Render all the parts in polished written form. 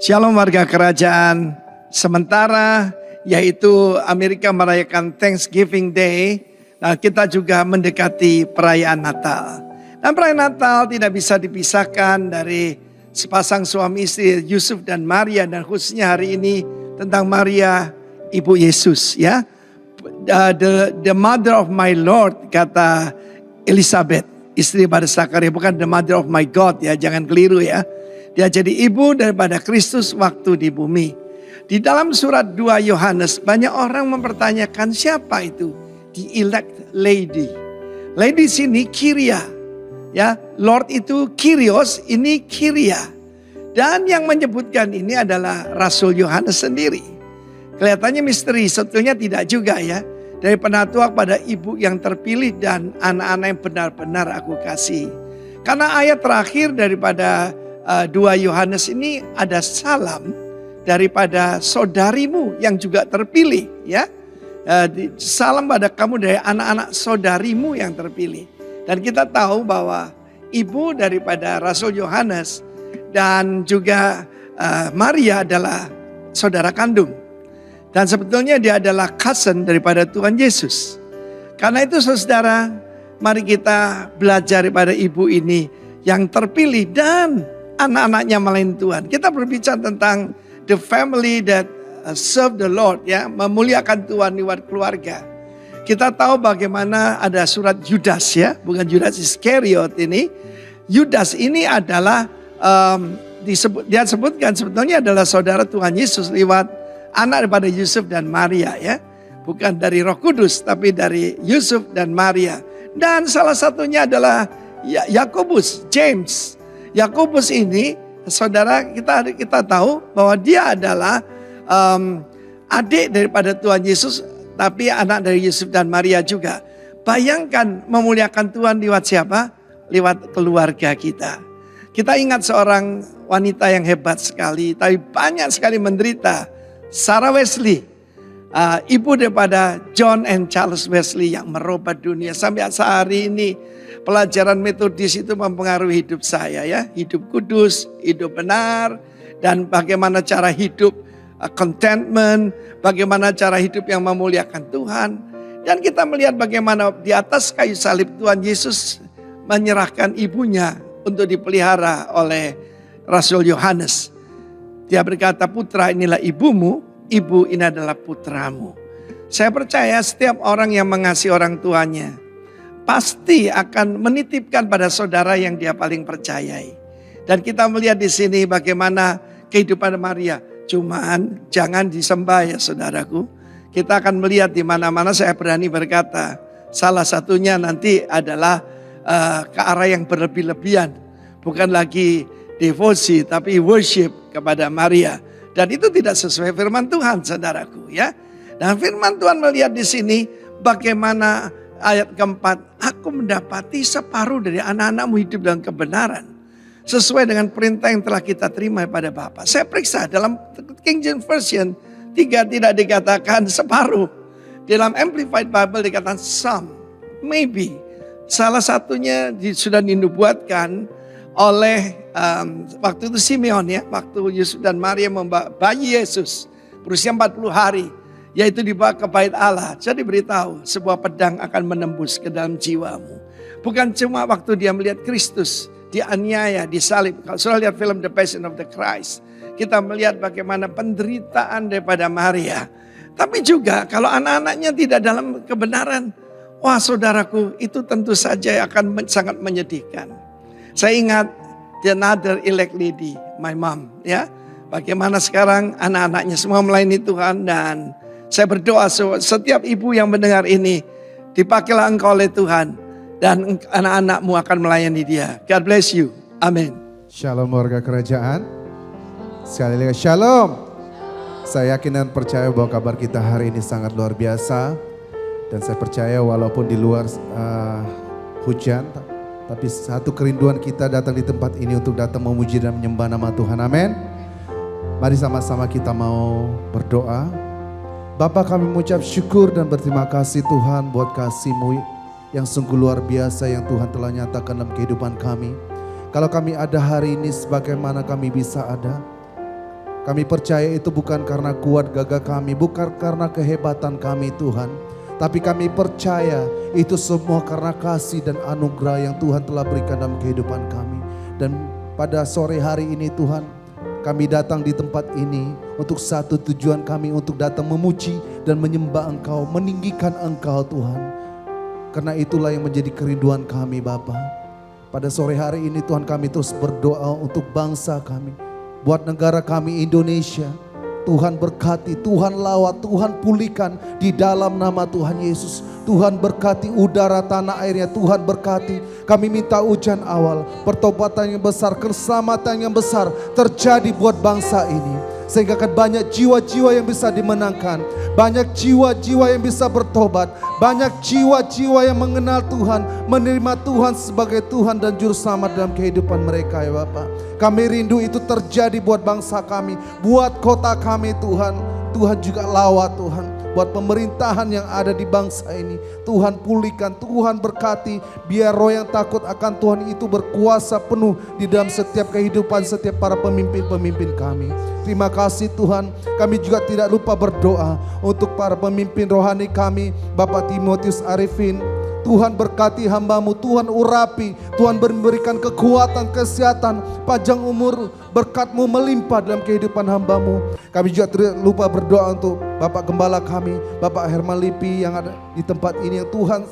Shalom warga kerajaan. Sementara yaitu Amerika merayakan Thanksgiving Day, nah kita juga mendekati perayaan Natal. Dan perayaan Natal tidak bisa dipisahkan dari sepasang suami istri Yusuf dan Maria, dan khususnya hari ini tentang Maria Ibu Yesus ya. The mother of my Lord, kata Elizabeth, istri pada Zakaria, bukan the mother of my God ya, jangan keliru ya. Dia jadi ibu daripada Kristus waktu di bumi. Di dalam surat 2 Yohanes banyak orang mempertanyakan siapa itu the elect lady. Lady sini Kyria. Ya, Lord itu Kyrios, ini Kyria. Dan yang menyebutkan ini adalah Rasul Yohanes sendiri. Kelihatannya misteri, sebetulnya tidak juga ya. Dari penatua pada ibu yang terpilih dan anak-anak yang benar-benar aku kasih. Karena ayat terakhir daripada 2 Yohanes ini ada salam daripada saudarimu yang juga terpilih ya. Salam pada kamu dari anak-anak saudarimu yang terpilih. Dan kita tahu bahwa ibu daripada Rasul Yohanes dan juga Maria adalah saudara kandung. Dan sebetulnya dia adalah cousin daripada Tuhan Yesus. Karena itu saudara, mari kita belajar daripada ibu ini yang terpilih dan anak-anaknya melayani Tuhan. Kita berbicara tentang the family that serve the Lord ya, memuliakan Tuhan lewat keluarga. Kita tahu bagaimana ada surat Yudas ya, bukan Yudas Iskariot ini. Yudas ini adalah dia sebutkan sebetulnya adalah saudara Tuhan Yesus lewat anak daripada Yusuf dan Maria ya. Bukan dari Roh Kudus tapi dari Yusuf dan Maria. Dan salah satunya adalah Yakobus, James. Yakobus ini, saudara kita tahu bahwa dia adalah adik daripada Tuhan Yesus, tapi anak dari Yusuf dan Maria juga. Bayangkan memuliakan Tuhan lewat siapa? Lewat keluarga kita. Kita ingat seorang wanita yang hebat sekali, tapi banyak sekali menderita. Sarah Wesley, ibu daripada John and Charles Wesley yang merubah dunia. Sampai sehari ini pelajaran metodis itu mempengaruhi hidup saya ya. Hidup kudus, hidup benar, dan bagaimana cara hidup contentment, bagaimana cara hidup yang memuliakan Tuhan. Dan kita melihat bagaimana di atas kayu salib Tuhan Yesus menyerahkan ibunya untuk dipelihara oleh Rasul Yohanes. Dia berkata, putra inilah ibumu, ibu ini adalah putramu. Saya percaya setiap orang yang mengasihi orang tuanya pasti akan menitipkan pada saudara yang dia paling percayai. Dan kita melihat di sini bagaimana kehidupan Maria. Cuman jangan disembah ya saudaraku. Kita akan melihat di mana-mana, saya berani berkata, salah satunya nanti adalah ke arah yang berlebih-lebihan. Bukan lagi devosi tapi worship kepada Maria. Dan itu tidak sesuai firman Tuhan saudaraku ya. Dan firman Tuhan melihat di sini bagaimana ayat keempat, aku mendapati separuh dari anak-anakmu hidup dalam kebenaran. Sesuai dengan perintah yang telah kita terima pada Bapa. Saya periksa dalam King James Version 3 tidak dikatakan separuh. Dalam Amplified Bible dikatakan some, maybe. Salah satunya sudah dinubuatkan oleh waktu itu Simeon ya. Waktu Yusuf dan Maria membawa bayi Yesus berusia 40 hari. Yaitu dibawa ke bait Allah. Jadi beritahu sebuah pedang akan menembus ke dalam jiwamu. Bukan cuma waktu dia melihat Kristus dianiaya, disalib. Kalau sudah lihat film The Passion of the Christ, kita melihat bagaimana penderitaan daripada Maria. Tapi juga kalau anak-anaknya tidak dalam kebenaran, wah saudaraku, itu tentu saja akan sangat menyedihkan. Saya ingat the another elect lady, my mom ya. Bagaimana sekarang anak-anaknya semua melayani Tuhan, dan saya berdoa setiap ibu yang mendengar ini, dipakailah engkau oleh Tuhan dan anak-anakmu akan melayani dia. God bless you. Amin. Shalom warga kerajaan. Sekali lagi shalom. Saya yakin dan percaya bahwa kabar kita hari ini sangat luar biasa. Dan saya percaya walaupun di luar hujan, tapi satu kerinduan kita datang di tempat ini untuk datang memuji dan menyembah nama Tuhan. Amin. Mari sama-sama kita mau berdoa. Bapa, kami mengucap syukur dan berterima kasih Tuhan buat kasih-Mu yang sungguh luar biasa yang Tuhan telah nyatakan dalam kehidupan kami. Kalau kami ada hari ini sebagaimana kami bisa ada, Kami percaya itu bukan karena kuat gagah kami, bukan karena kehebatan kami Tuhan. Tapi kami percaya itu semua karena kasih dan anugerah yang Tuhan telah berikan dalam kehidupan kami. Dan pada sore hari ini Tuhan, kami datang di tempat ini untuk satu tujuan kami, untuk datang memuji dan menyembah Engkau, meninggikan Engkau Tuhan. Karena itulah yang menjadi kerinduan kami Bapa. Pada sore hari ini Tuhan, kami terus berdoa untuk bangsa kami, buat negara kami Indonesia. Tuhan berkati, Tuhan lawat, Tuhan pulihkan di dalam nama Tuhan Yesus. Tuhan berkati udara tanah airnya, Tuhan berkati. Kami minta hujan awal, pertobatan yang besar, keselamatan yang besar terjadi buat bangsa ini. Sehingga kan banyak jiwa-jiwa yang bisa dimenangkan, banyak jiwa-jiwa yang bisa bertobat, banyak jiwa-jiwa yang mengenal Tuhan, menerima Tuhan sebagai Tuhan dan Juru Selamat dalam kehidupan mereka ya Bapak. Kami rindu itu terjadi buat bangsa kami, buat kota kami Tuhan. Tuhan juga lawat Tuhan, buat pemerintahan yang ada di bangsa ini. Tuhan pulihkan, Tuhan berkati, biar roh yang takut akan Tuhan itu berkuasa penuh di dalam setiap kehidupan setiap para pemimpin-pemimpin kami. Terima kasih Tuhan, kami juga tidak lupa berdoa untuk para pemimpin rohani kami, Bapak Timotius Arifin. Tuhan berkati hamba-Mu, Tuhan urapi, Tuhan memberikan kekuatan, kesehatan, panjang umur, berkat-Mu melimpah dalam kehidupan hamba-Mu. Kami juga tidak lupa berdoa untuk Bapak Gembala kami, Bapak Herman Lipi yang ada di tempat ini, yang Tuhan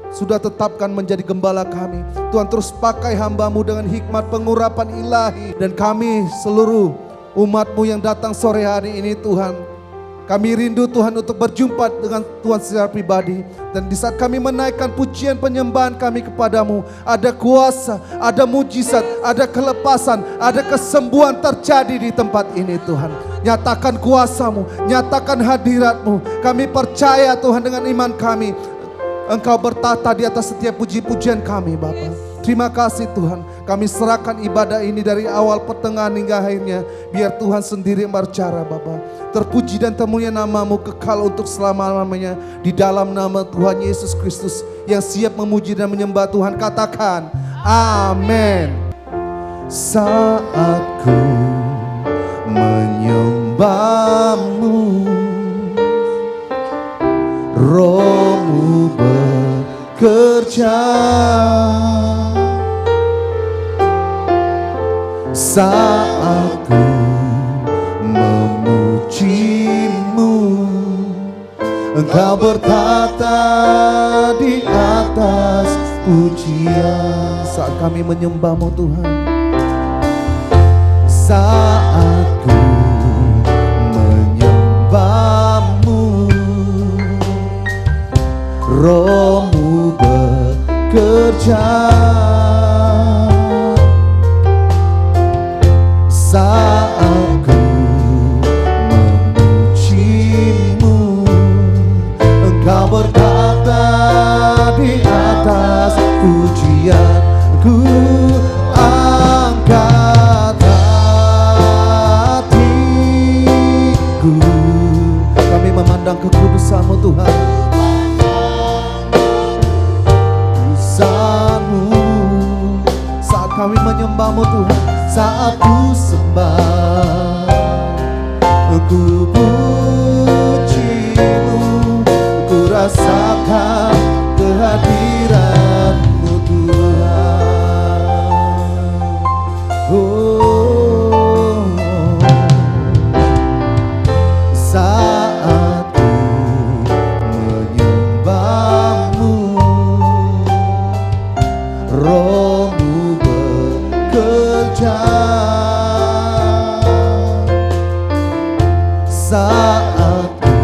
sudah tetapkan menjadi gembala kami. Tuhan terus pakai hamba-Mu dengan hikmat pengurapan ilahi. Dan kami seluruh umat-Mu yang datang sore hari ini Tuhan, kami rindu Tuhan untuk berjumpa dengan Tuhan secara pribadi. Dan di saat kami menaikkan pujian penyembahan kami kepadamu, ada kuasa, ada mujizat, ada kelepasan, ada kesembuhan terjadi di tempat ini Tuhan. Nyatakan kuasa-Mu, nyatakan hadirat-Mu. Kami percaya Tuhan dengan iman kami, Engkau bertata di atas setiap puji-pujian kami Bapa. Terima kasih Tuhan, kami serahkan ibadah ini dari awal, pertengahan hingga akhirnya. Biar Tuhan sendiri yang berbicara Bapa. Terpuji dan termulia nama-Mu kekal untuk selama-lamanya. Di dalam nama Tuhan Yesus Kristus yang siap memuji dan menyembah Tuhan, katakan amin. Saat ku menyembah-Mu, Roh-Mu bekerja. Saat ku memuji-Mu, Engkau bertata di atas pujian. Saat kami menyembah-Mu Tuhan, saat ku menyembah-Mu, Roh-Mu bekerja. Saat ku memuji-Mu, Engkau bertata di atas pujian. Ku angkat hatiku, kami memandang kekudusan-Mu Tuhan. Kudusan-Mu, saat kami menyembah-Mu Tuhan, saat ku sembah, ku puji-Mu, ku rasakan kehadiran-Mu Tuhan. Oh, saat ku menyembah-Mu, Roh-Mu bekerja. Saat ku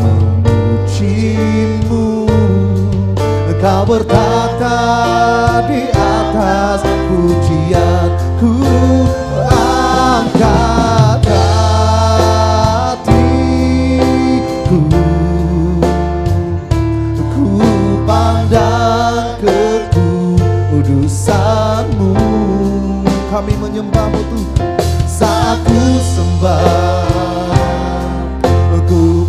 memuji-Mu, Engkau bertata di atas pujian. Ku angkat hatiku, ku pandang kekudusan-Mu. Kami menyembah-Mu Tuhan. Saat ku sembah, ku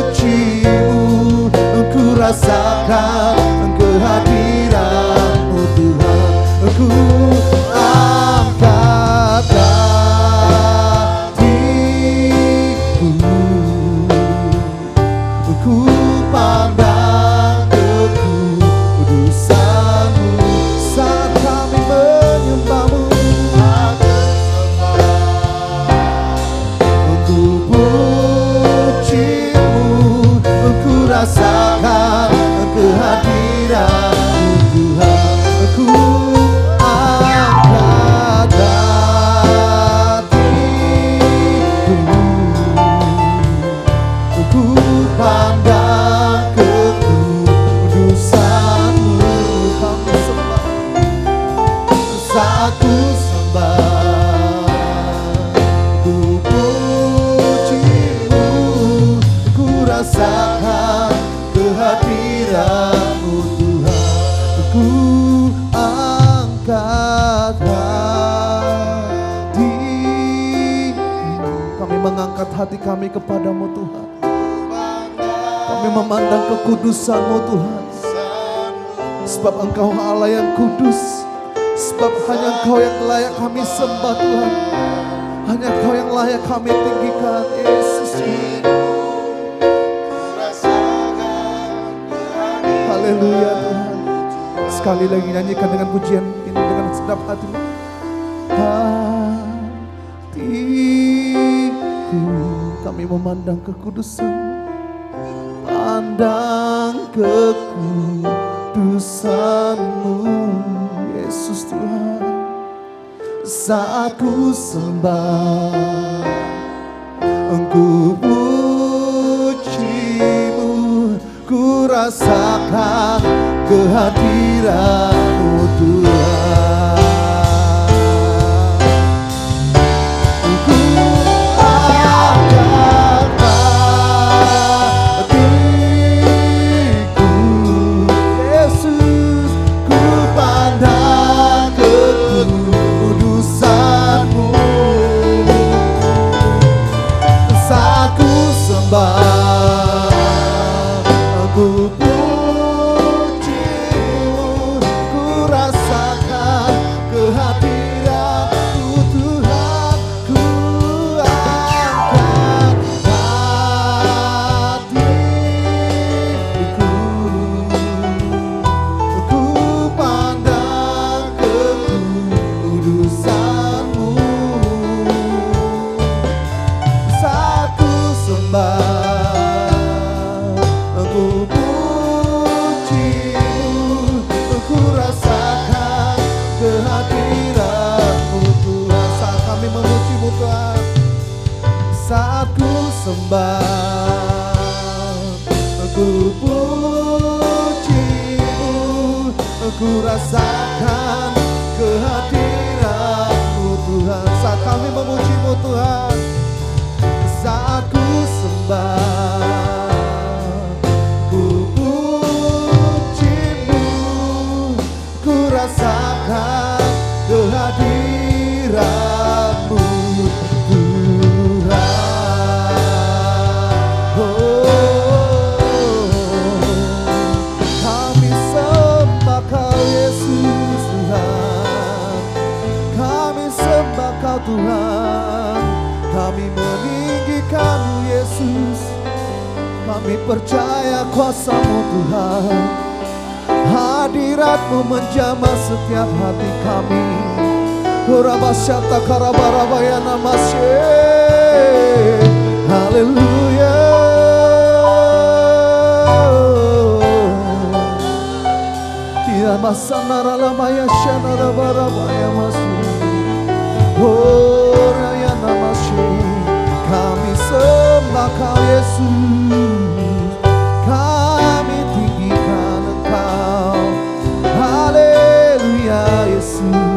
puji-Mu, ku rasakan kehadiran-Mu Tuhan. Ku angkat ku pandang kekudusan-Mu saat kami menyembah-Mu. Untuk puji-Mu, ku rasakan kehadiran-Mu Tuhan. Ku angkat hatiku, ku pandang kekudusan-Mu. Kami sembah, saat ku sembah, ku puji-Mu, ku rasakan kehadiran-Mu Tuhan. Ku angkat hati, kami mengangkat hati kami kepadamu Tuhan. Kami memandang kekudusan-Mu Tuhan. Sebab Engkau Allah yang kudus. Sebab hanya Engkau yang layak kami sembah Tuhan. Hanya Engkau yang layak kami tinggikan Yesus. Haleluya Tuhan. Sekali lagi nyanyikan dengan pujian ini dengan sedap hati. Hatiku, kami memandang kekudusan. Pandang kekudusan-Mu Yesus Tuhan. Saat ku sembah, ku puji-Mu, ku rasakan kehadiran-Mu Tuhan. Ku angkat hatiku, Yesus, ku pandang kekudusan-Mu. Saat ku sembah, ku puji-Mu, ku rasakan kehadiran-Mu Tuhan. Ku angkat hatiku, ku pandang kekudusan-Mu. Saat ku sembah, ku puji-Mu, ku rasakan kehadiran-Mu Tuhan. Saat kami memuji-Mu Tuhan, saat ku sembah, ku puji-Mu, ku rasakan kehadiran-Mu Tuhan. Saat kami memuji-Mu Tuhan, saat ku sembah, ku puji-Mu, ku rasakan kehadiran-Mu Tuhan. Kami sembah Kau Yesus Tuhan. Kami sembah Kau Tuhan. Kami meninggikan-Mu Yesus. Kami percaya kuasa-Mu Tuhan. Hadirat-Mu menjamah setiap hati kami. Rabasyata karabarabaya namasye. Haleluya. Tidak masanara lamaya syanara barabaya masye. Oh raya namasye. Kami sembah Kau Yesus. Kami tinggikan Engkau. Haleluya Yesus.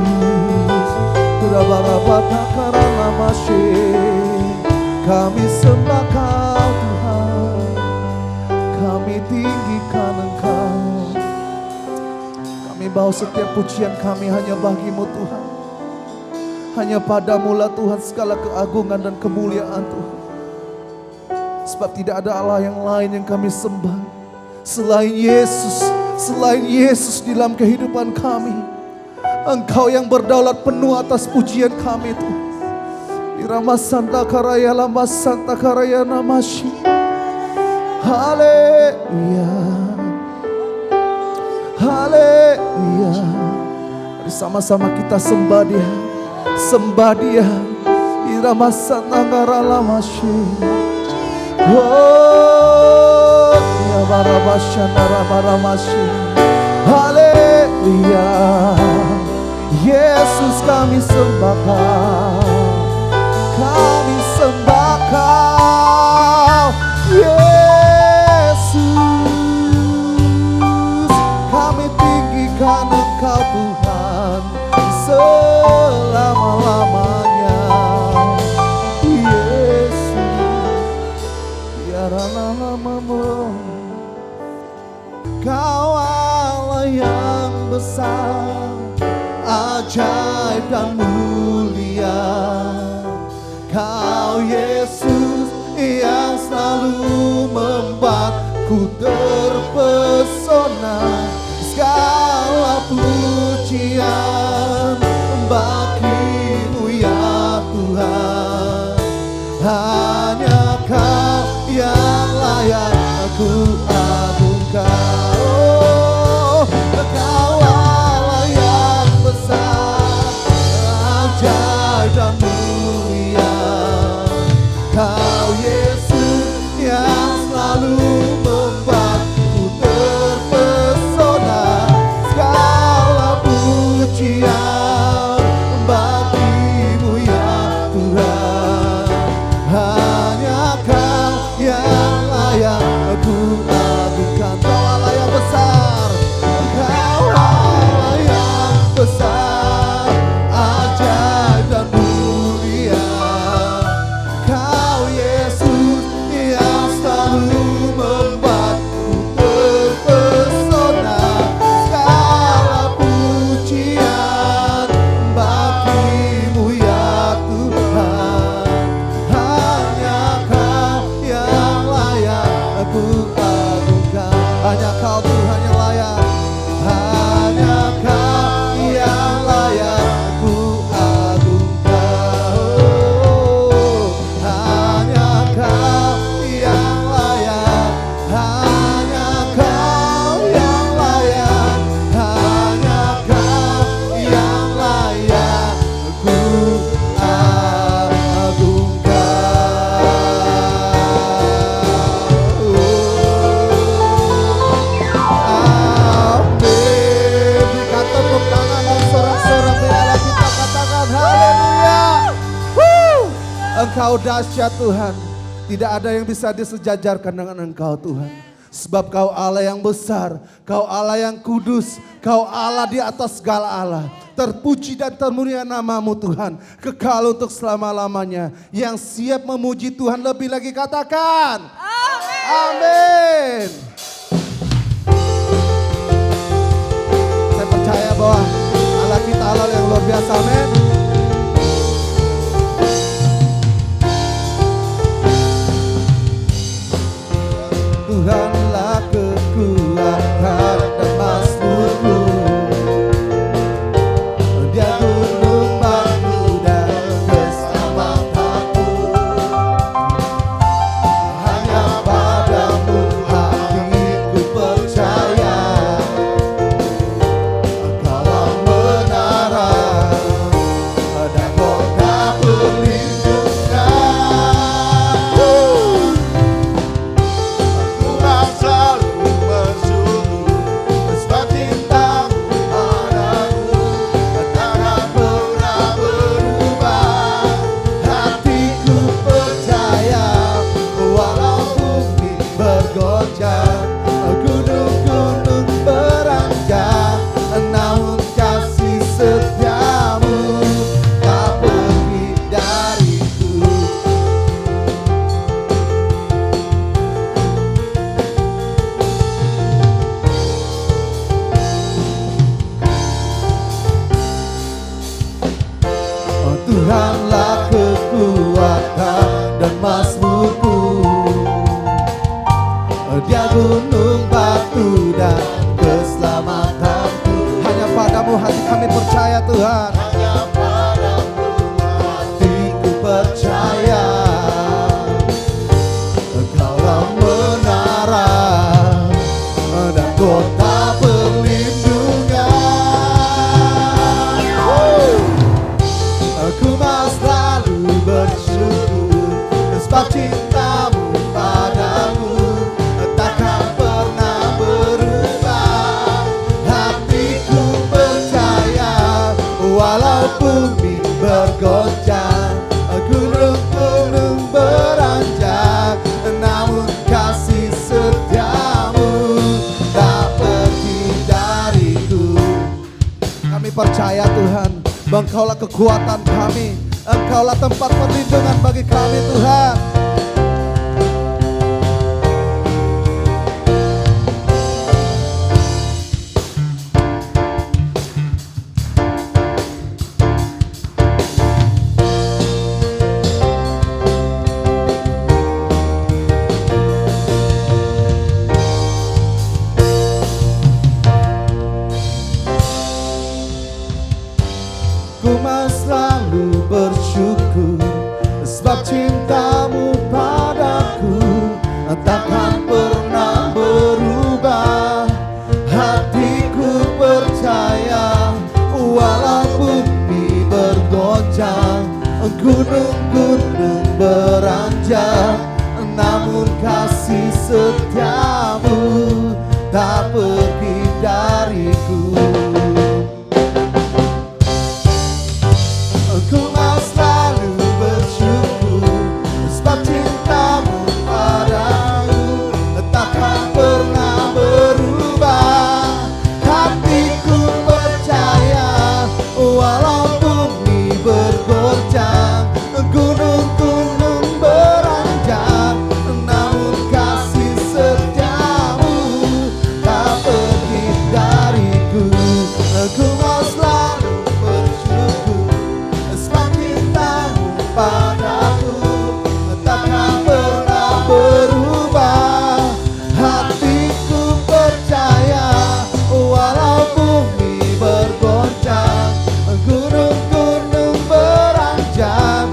Kami sembah Kau Tuhan. Kami tinggikan Engkau. Kami bawa setiap pujian kami hanya bagi-Mu Tuhan. Hanya Padamu-lah Tuhan segala keagungan dan kemuliaan Tuhan. Sebab tidak ada Allah yang lain yang kami sembah selain Yesus. Selain Yesus di dalam kehidupan kami. Engkau yang berdaulat penuh atas pujian kami Tuhan. Irama Santa Karaya Lama Santa Karaya Namashi. Haleluya, haleluya. Mari sama-sama kita sembah Dia, sembah Dia. Irama sanangara lamashi. Oh, ya barabashanara baramashi. Haleluya, Yesus kami sembah Kau, kami sembah Kau, Yesus. Kami tinggikan Engkau Tuhan selama-lamanya. Yesus, biarlah namamu. Kau Allah yang besar, ajaib dan mulia. Kau Yesus yang selalu membuatku terpesona. Segala pujian bagimu ya Tuhan. Hanya Kau yang layak aku agungkan. Kau Allah yang besar, ajaib dan mulia. Kau Yesus yang selalu membuatku terpesona. Segala pujian bagimu ya Tuhan. Hanya Kau yang layak aku agungkan. Kau Allah yang besar, Kau Allah yang besar, ajaib dan mulia. Kau Yesus yang selalu membuatku terpesona. Segala pujian bagimu ya Tuhan. Hanya Kau yang layak aku agungkan. Hanya Kau Tuhan yang layak. Hanya Kau yang layak aku agungkan. Hanya Kau yang layak. Hanya Kau yang layak. Hanya Kau yang layak aku agungkan. Berikan tepuk tangan dan sorak-sorak biarlah kita katakan haleluya. Engkau dahsyat Tuhan, tidak ada yang bisa disejajarkan dengan Engkau Tuhan. Sebab Kau Allah yang besar, Kau Allah yang kudus, Kau Allah di atas segala Allah. Terpuji dan termulia namamu Tuhan, kekal untuk selama-lamanya. Yang siap memuji Tuhan lebih lagi katakan amin. Saya percaya bahwa Allah kita Allah yang luar biasa, amin. Tuhanlah kekuatan dan mazmurku. Dia gunung batu dan keselamatanku. Hanya padamu hatiku percaya. Engkaulah menara dan kota perlindungan. Gunung-gunung beranjak, namun kasih setiamu tak pergi dariku. Oh, Tuhanlah kekuatan dan mazmurku. Dia gunung batu dan keselamatanku. Hanya padamu hati kami percaya Tuhan. Hanya padamu hatiku percaya. Engkaulah menara percaya Tuhan, Engkaulah kekuatan kami, Engkaulah tempat perlindungan bagi kami Tuhan. Ku mau selalu bersyukur sebab cintamu padaku takkan pernah berubah. Hatiku percaya walau bumi bergoncang, gunung-gunung beranjak, namun kasih setiamu tak pergi dariku. Ku mau selalu bersyukur sebab cintamu padaku takkan pernah berubah. Hatiku percaya walau bumi bergoncang, gunung-gunung beranjak, namun kasih setiamu tak pergi dariku. Ku mau selalu bersyukur sebab cintamu padaku takkan pernah berubah. Hatiku percaya walau bumi bergoncang, gunung-gunung beranjak,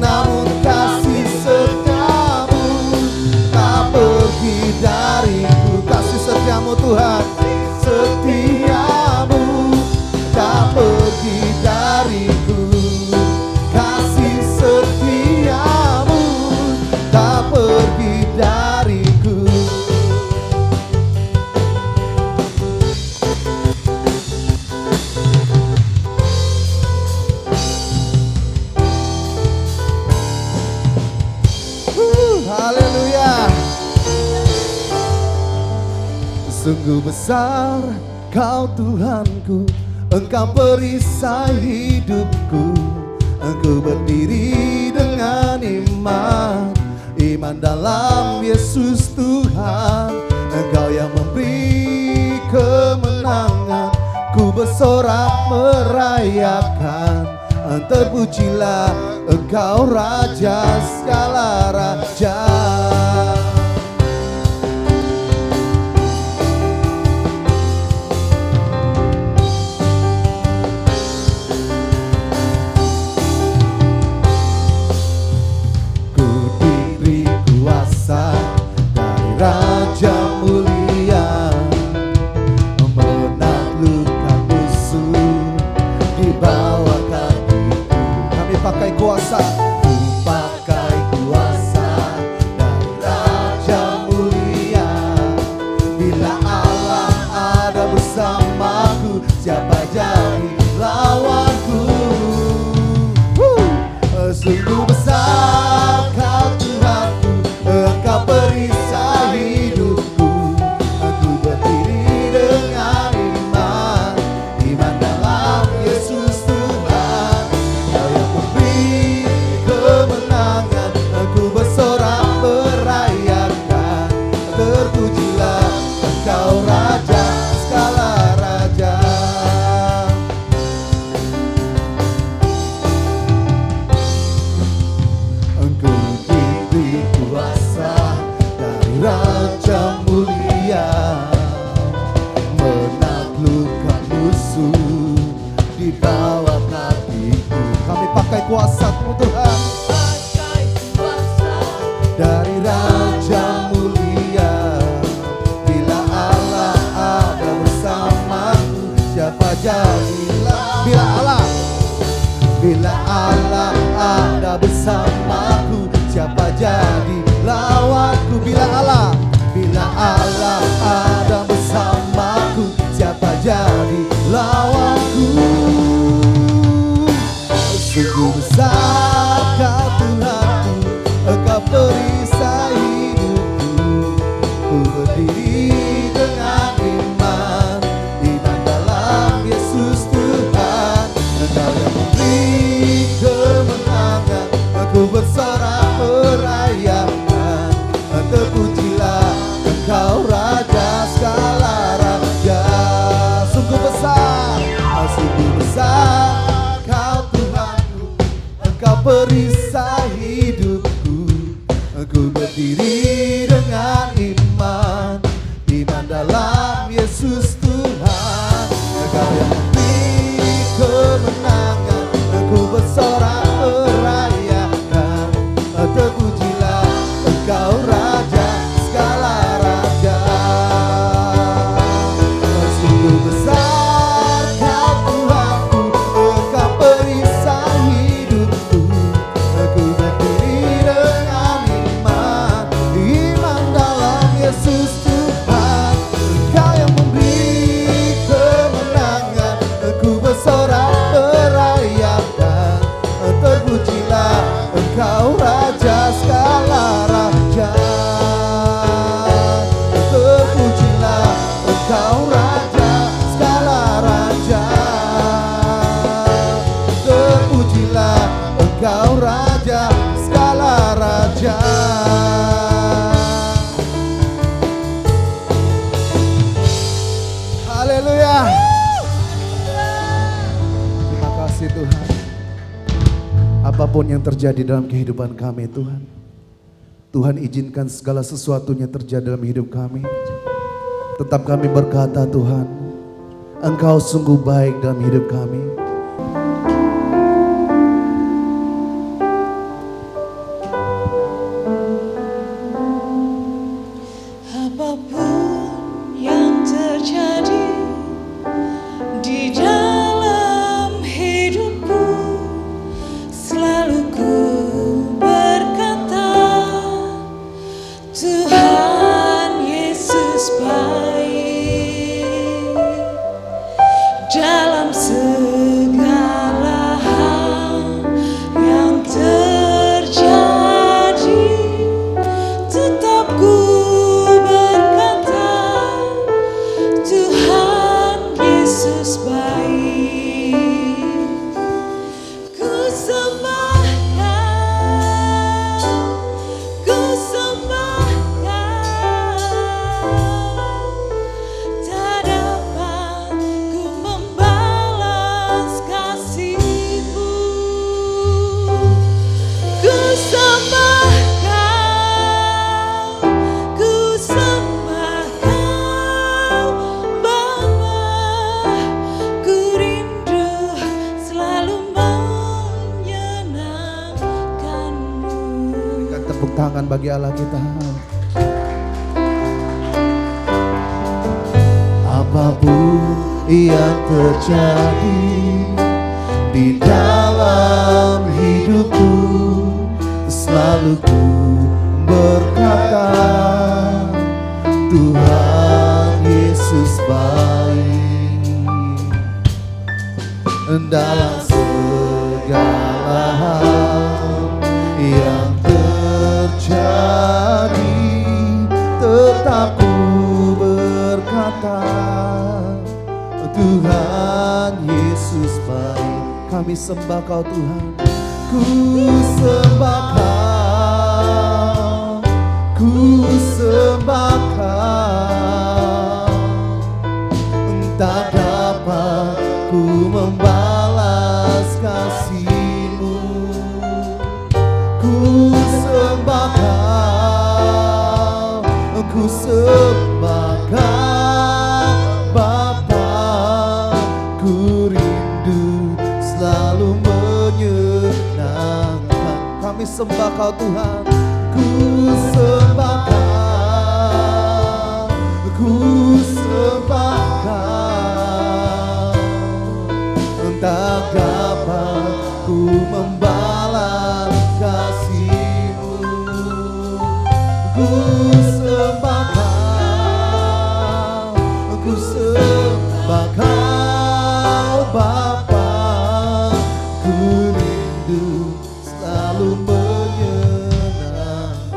namun kasih setiamu tak pergi dariku. Kasih setiamu Tuhan, setiamu tak pergi dariku. Kasih setiamu tak pergi dariku. Haleluya. Sungguh besar Kau Tuhanku, Engkau perisai hidupku. Engkau berdiri dengan iman, iman dalam Yesus Tuhan. Engkau yang memberi kemenangan, ku bersorak merayakan. Terpujilah Engkau Raja segala raja. Raja mulia menaklukkan musuh di bawah kakiku. Kami pakai kuasa, ku pakai kuasa dari Raja mulia. Bila Allah ada bersamaku, siapa jadi lawanku? Sungguh besar Kau Tuhanku, Engkau perisai hidupku. Aku berdiri dengan iman, iman dalam Yesus Tuhan. Kau yang memberi kemenangan, aku bersorak merayakan. Terpujilah Engkau Raja segala raja. berdiri dengan iman, iman dalam Yesus Tuhan. Engkau yang memberi kemenangan, Engkau bersorak merayakan. Terpujilah Engkau Raja segala raja. Sungguh besar Kau Tuhanku, Engkau perisai hidupku. Aku berdiri dengan iman, iman dalam Yesus Tuhan. Engkau yang memberi kemenangan, Aku bersorak merayakan. Terpujilah Engkau Raja segala raja. Terpujilah Engkau Raja segala raja. Terpujilah Engkau Raja segala raja. Haleluya. Terima kasih Tuhan. Apapun yang terjadi dalam kehidupan kami Tuhan, Tuhan izinkan segala sesuatunya terjadi dalam hidup kami. Tetap kami berkata Tuhan, Engkau sungguh baik dalam hidup kami. Apapun yang terjadi di dalam hidupku, selalu ku berkata, Tuhan Yesus baik. Dalam segala hal yang terjadi, tetap ku berkata, Tuhan Yesus baik. Ku sembah Kau, ku sembah Kau. Tak dapat ku membalas kasih-Mu. Ku sembah Kau, ku sembah Kau, Bapa. Ku rindu selalu menyenangkan-Mu. Berikan tepuk tangan bagi Allah kita. Apapun yang terjadi di dalam hidupku, selalu ku berkata, Tuhan Yesus baik. Dalam segala hal yang terjadi, tetap ku berkata, Tuhan Yesus baik. Kami sembah Kau Tuhan, ku sembah Kau, ku sembah Kau. Tak dapat ku membalas kasih-Mu. Ku sembah Kau, ku sembah Kau, Bapa. Ku rindu selalu menyenangkan. Kami sembah Kau Tuhan, ku sembah Kau, ku sembah Kau. Tak dapat ku membalas kasih-Mu. Ku sembah Kau, ku sembah Kau, Bapa. Ku rindu selalu menyenangkan.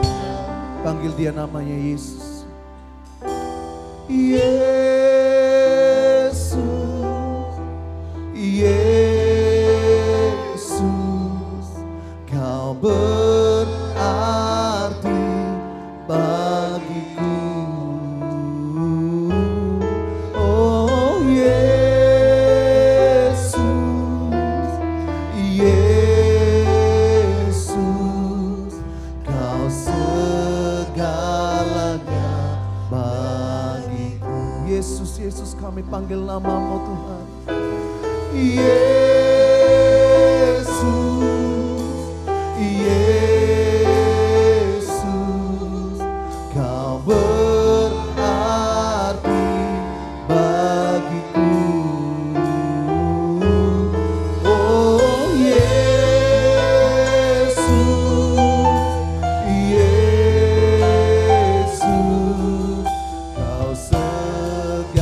Panggil dia namanya Yesus. Yesus, Yesus, Kau berarti bagiku. Oh Yesus, Yesus, Kau setia Yesus, Yesus, kami panggil namamu Tuhan. Yesus, Yesus, kau berarti bagiku. Oh Yesus, Yesus, kau segalanya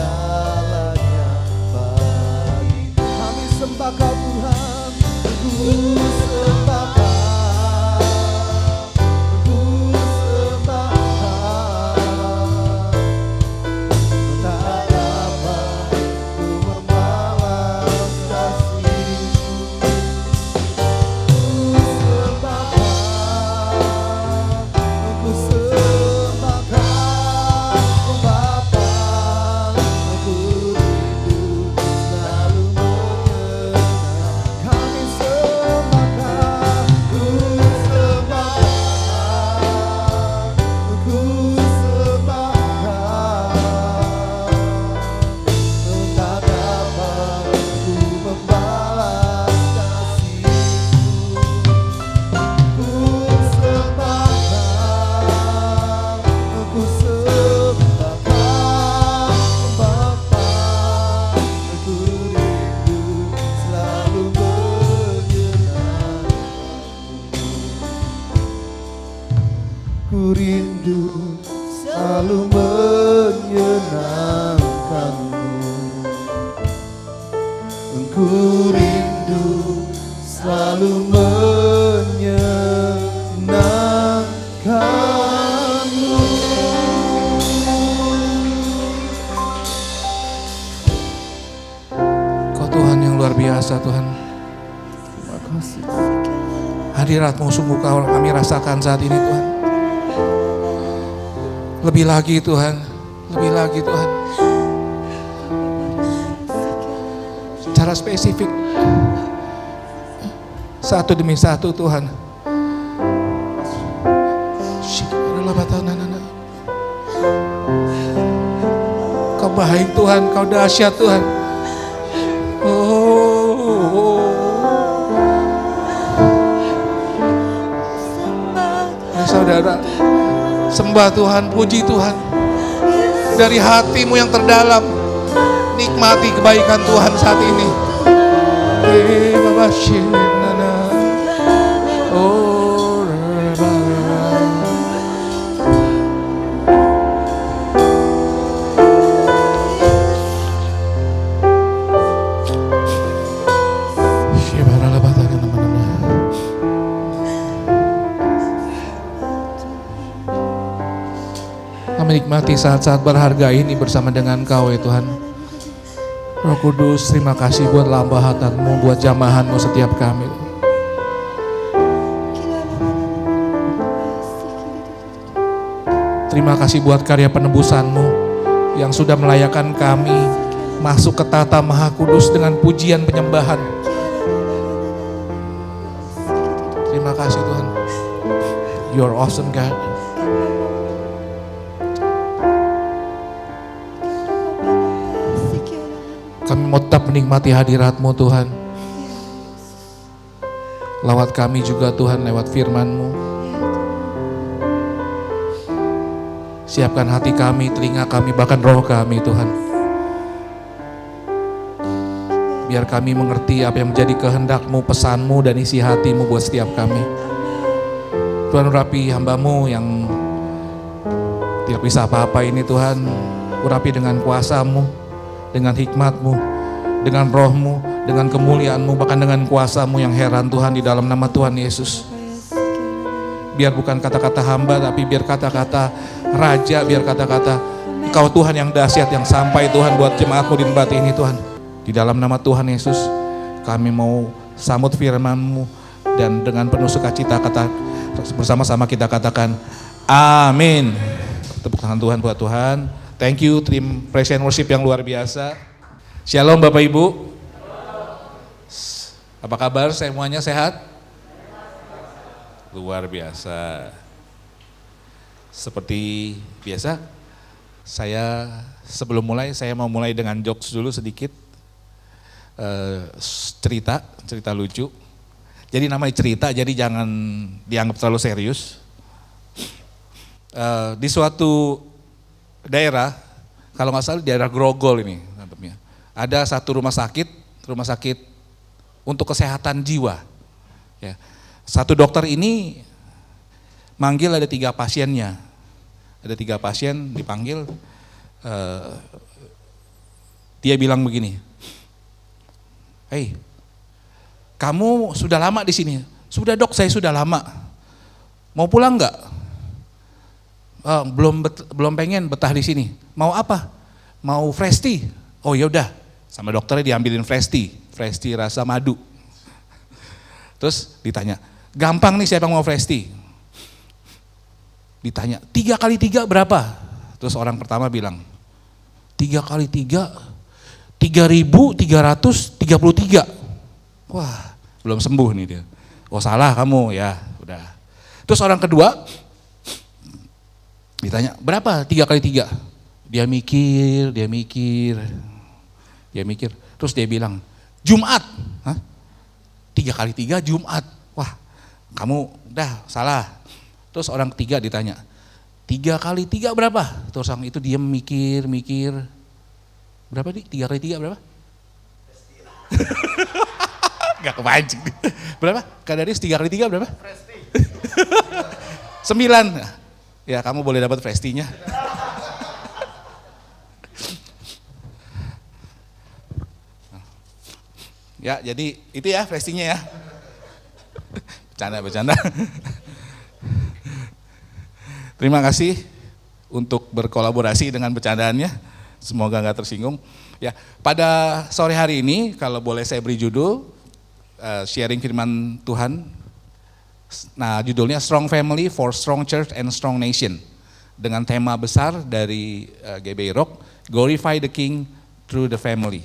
bagi kami. Sembah kau Tuhan, ku sembah kau, ku sembah kau. Tak dapat ku membalas kasih-Mu. Ku sembah kau, ku sembah kau, Bapa. Ku rindu selalu mengenang. Kami sembah kau, ku sembah kau, ku sembah kau. Tak dapat ku membalas kasih-Mu. Ku sembah kau, ku sembah kau, Bapa. Ku rindu selalu menyenangkan. Ku rindu selalu menyenangkan-Mu. Ku rindu selalu menyenangkan-Mu. Kau Tuhan yang luar biasa Tuhan. Terima kasih. Hadirat-Mu sungguh kami rasakan saat ini Tuhan. Lebih lagi Tuhan, lebih lagi Tuhan. Secara spesifik, satu demi satu Tuhan. Kau baik Tuhan, Kau dahsyat Tuhan. Ya saudara, sembah Tuhan, puji Tuhan. Dari hatimu yang terdalam, nikmati kebaikan Tuhan saat ini. Kami nikmati saat-saat berharga ini bersama dengan Kau ya Tuhan. Roh Kudus, terima kasih buat lambahatan-Mu, buat jamahan-Mu setiap kami. Terima kasih buat karya penebusan-Mu yang sudah melayakan kami masuk ke tata Maha Kudus dengan pujian penyembahan. Terima kasih Tuhan. You're awesome God. Kami mau tetap menikmati hadirat-Mu Tuhan. Lewat kami juga Tuhan, lewat firman-Mu. Siapkan hati kami, telinga kami, bahkan roh kami Tuhan. Biar kami mengerti apa yang menjadi kehendak-Mu, pesan-Mu, dan isi hati-Mu buat setiap kami. Tuhan urapi hamba-Mu yang tidak bisa apa-apa ini Tuhan. Urapi dengan kuasa-Mu, dengan hikmat-Mu, dengan roh-Mu, dengan kemuliaan-Mu, bahkan dengan kuasa-Mu yang heran Tuhan, di dalam nama Tuhan Yesus. Biar bukan kata-kata hamba, tapi biar kata-kata Raja, biar kata-kata Engkau Tuhan yang dahsyat, yang sampai Tuhan buat jemaat-Mu di tempat ini Tuhan. Di dalam nama Tuhan Yesus, kami mau sambut firman-Mu, dan dengan penuh sukacita bersama-sama kita katakan amin. Tepuk tangan Tuhan buat Tuhan. Thank you tim Praise and Worship yang luar biasa. Shalom Bapak Ibu. Apa kabar, semuanya sehat? Luar biasa. Seperti biasa, Sebelum mulai, saya mau mulai dengan jokes dulu sedikit. Cerita lucu. Jadi namanya cerita, jadi jangan dianggap terlalu serius. Di suatu daerah, kalau nggak salah daerah Grogol ini, ada satu rumah sakit untuk kesehatan jiwa. Ya. Satu dokter ini manggil ada 3 pasiennya, ada 3 pasien dipanggil, dia bilang begini, "Hei, kamu sudah lama di sini?" "Sudah dok, saya sudah lama." "Mau pulang nggak?" Belum pengen betah di sini." "Mau apa?" "Mau fresh tea." "Oh yaudah," sama dokternya diambilin fresh tea rasa madu. Terus ditanya, "Gampang nih siapa yang mau fresh tea?" Ditanya, 3 kali 3 berapa? Terus orang pertama bilang, 3 kali 3, 3.333. Wah, belum sembuh nih dia. "Oh salah kamu ya, udah." Terus orang kedua ditanya, "Berapa 3 kali 3? Dia mikir. Terus dia bilang, "Jumat." "Hah? 3 kali 3 Jumat." "Wah, kamu udah salah." Terus orang ketiga ditanya, 3 kali 3 berapa? Terus orang itu dia mikir. "Berapa nih? 3 kali 3 berapa?" Gak kepancing. "Berapa? Kak Darius 3 kali 3 berapa?" 9. "Ya kamu boleh dapat fresh tea-nya." Ya jadi itu ya fresh tea-nya ya. Bercanda. Terima kasih untuk berkolaborasi dengan bercandaannya. Semoga nggak tersinggung. Ya, pada sore hari ini kalau boleh saya beri judul sharing firman Tuhan. Nah, judulnya Strong Family for Strong Church and Strong Nation. Dengan tema besar dari GBI Rock, Glorify the King through the Family.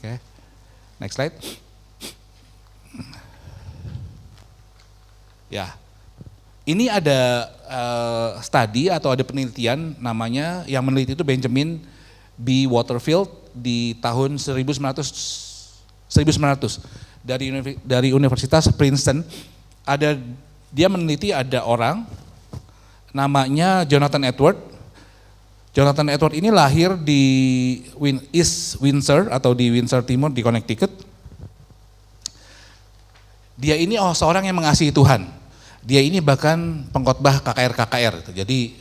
Oke. Next slide. Ya. Ini ada studi atau ada penelitian namanya, yang meneliti itu Benjamin B. Waterfield di tahun 1900 dari Universitas Princeton. Dia meneliti ada orang namanya Jonathan Edward. Jonathan Edward ini lahir di East Windsor atau di Windsor Timur di Connecticut. Dia ini seorang yang mengasihi Tuhan. Dia ini bahkan pengkhotbah KKR. Jadi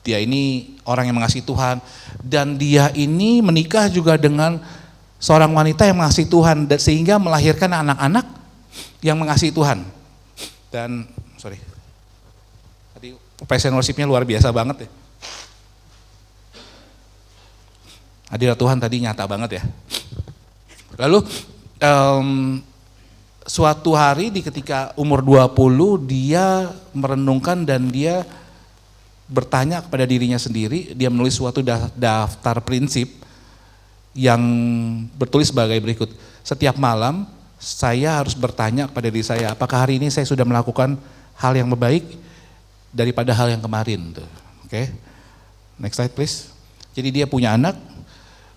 dia ini orang yang mengasihi Tuhan, dan dia ini menikah juga dengan seorang wanita yang mengasihi Tuhan, sehingga melahirkan anak-anak yang mengasihi Tuhan. Dan tadi passion worship-nya luar biasa banget ya. Hadirat Tuhan tadi nyata banget ya. Lalu suatu hari ketika umur 20 dia merenungkan dan dia bertanya kepada dirinya sendiri. Dia menulis suatu daftar prinsip yang bertulis sebagai berikut. Setiap malam saya harus bertanya kepada diri saya, apakah hari ini saya sudah melakukan hal yang terbaik daripada hal yang kemarin. Oke. Next slide please. Jadi dia punya anak,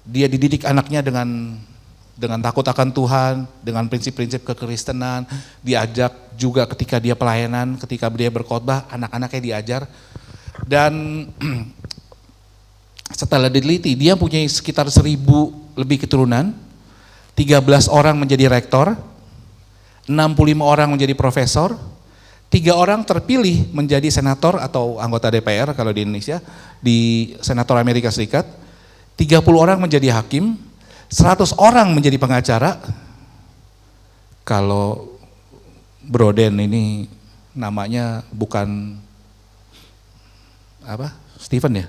dia dididik anaknya dengan takut akan Tuhan, dengan prinsip-prinsip kekristenan, diajak juga ketika dia pelayanan, ketika dia berkhotbah, anak-anaknya diajar. Dan setelah diteliti, dia punya sekitar 1.000 lebih keturunan, 13 orang menjadi rektor, 65 orang menjadi profesor, 3 orang terpilih menjadi senator atau anggota DPR kalau di Indonesia, di senator Amerika Serikat, 30 orang menjadi hakim, 100 orang menjadi pengacara. Kalau Broden ini namanya bukan Stephen ya?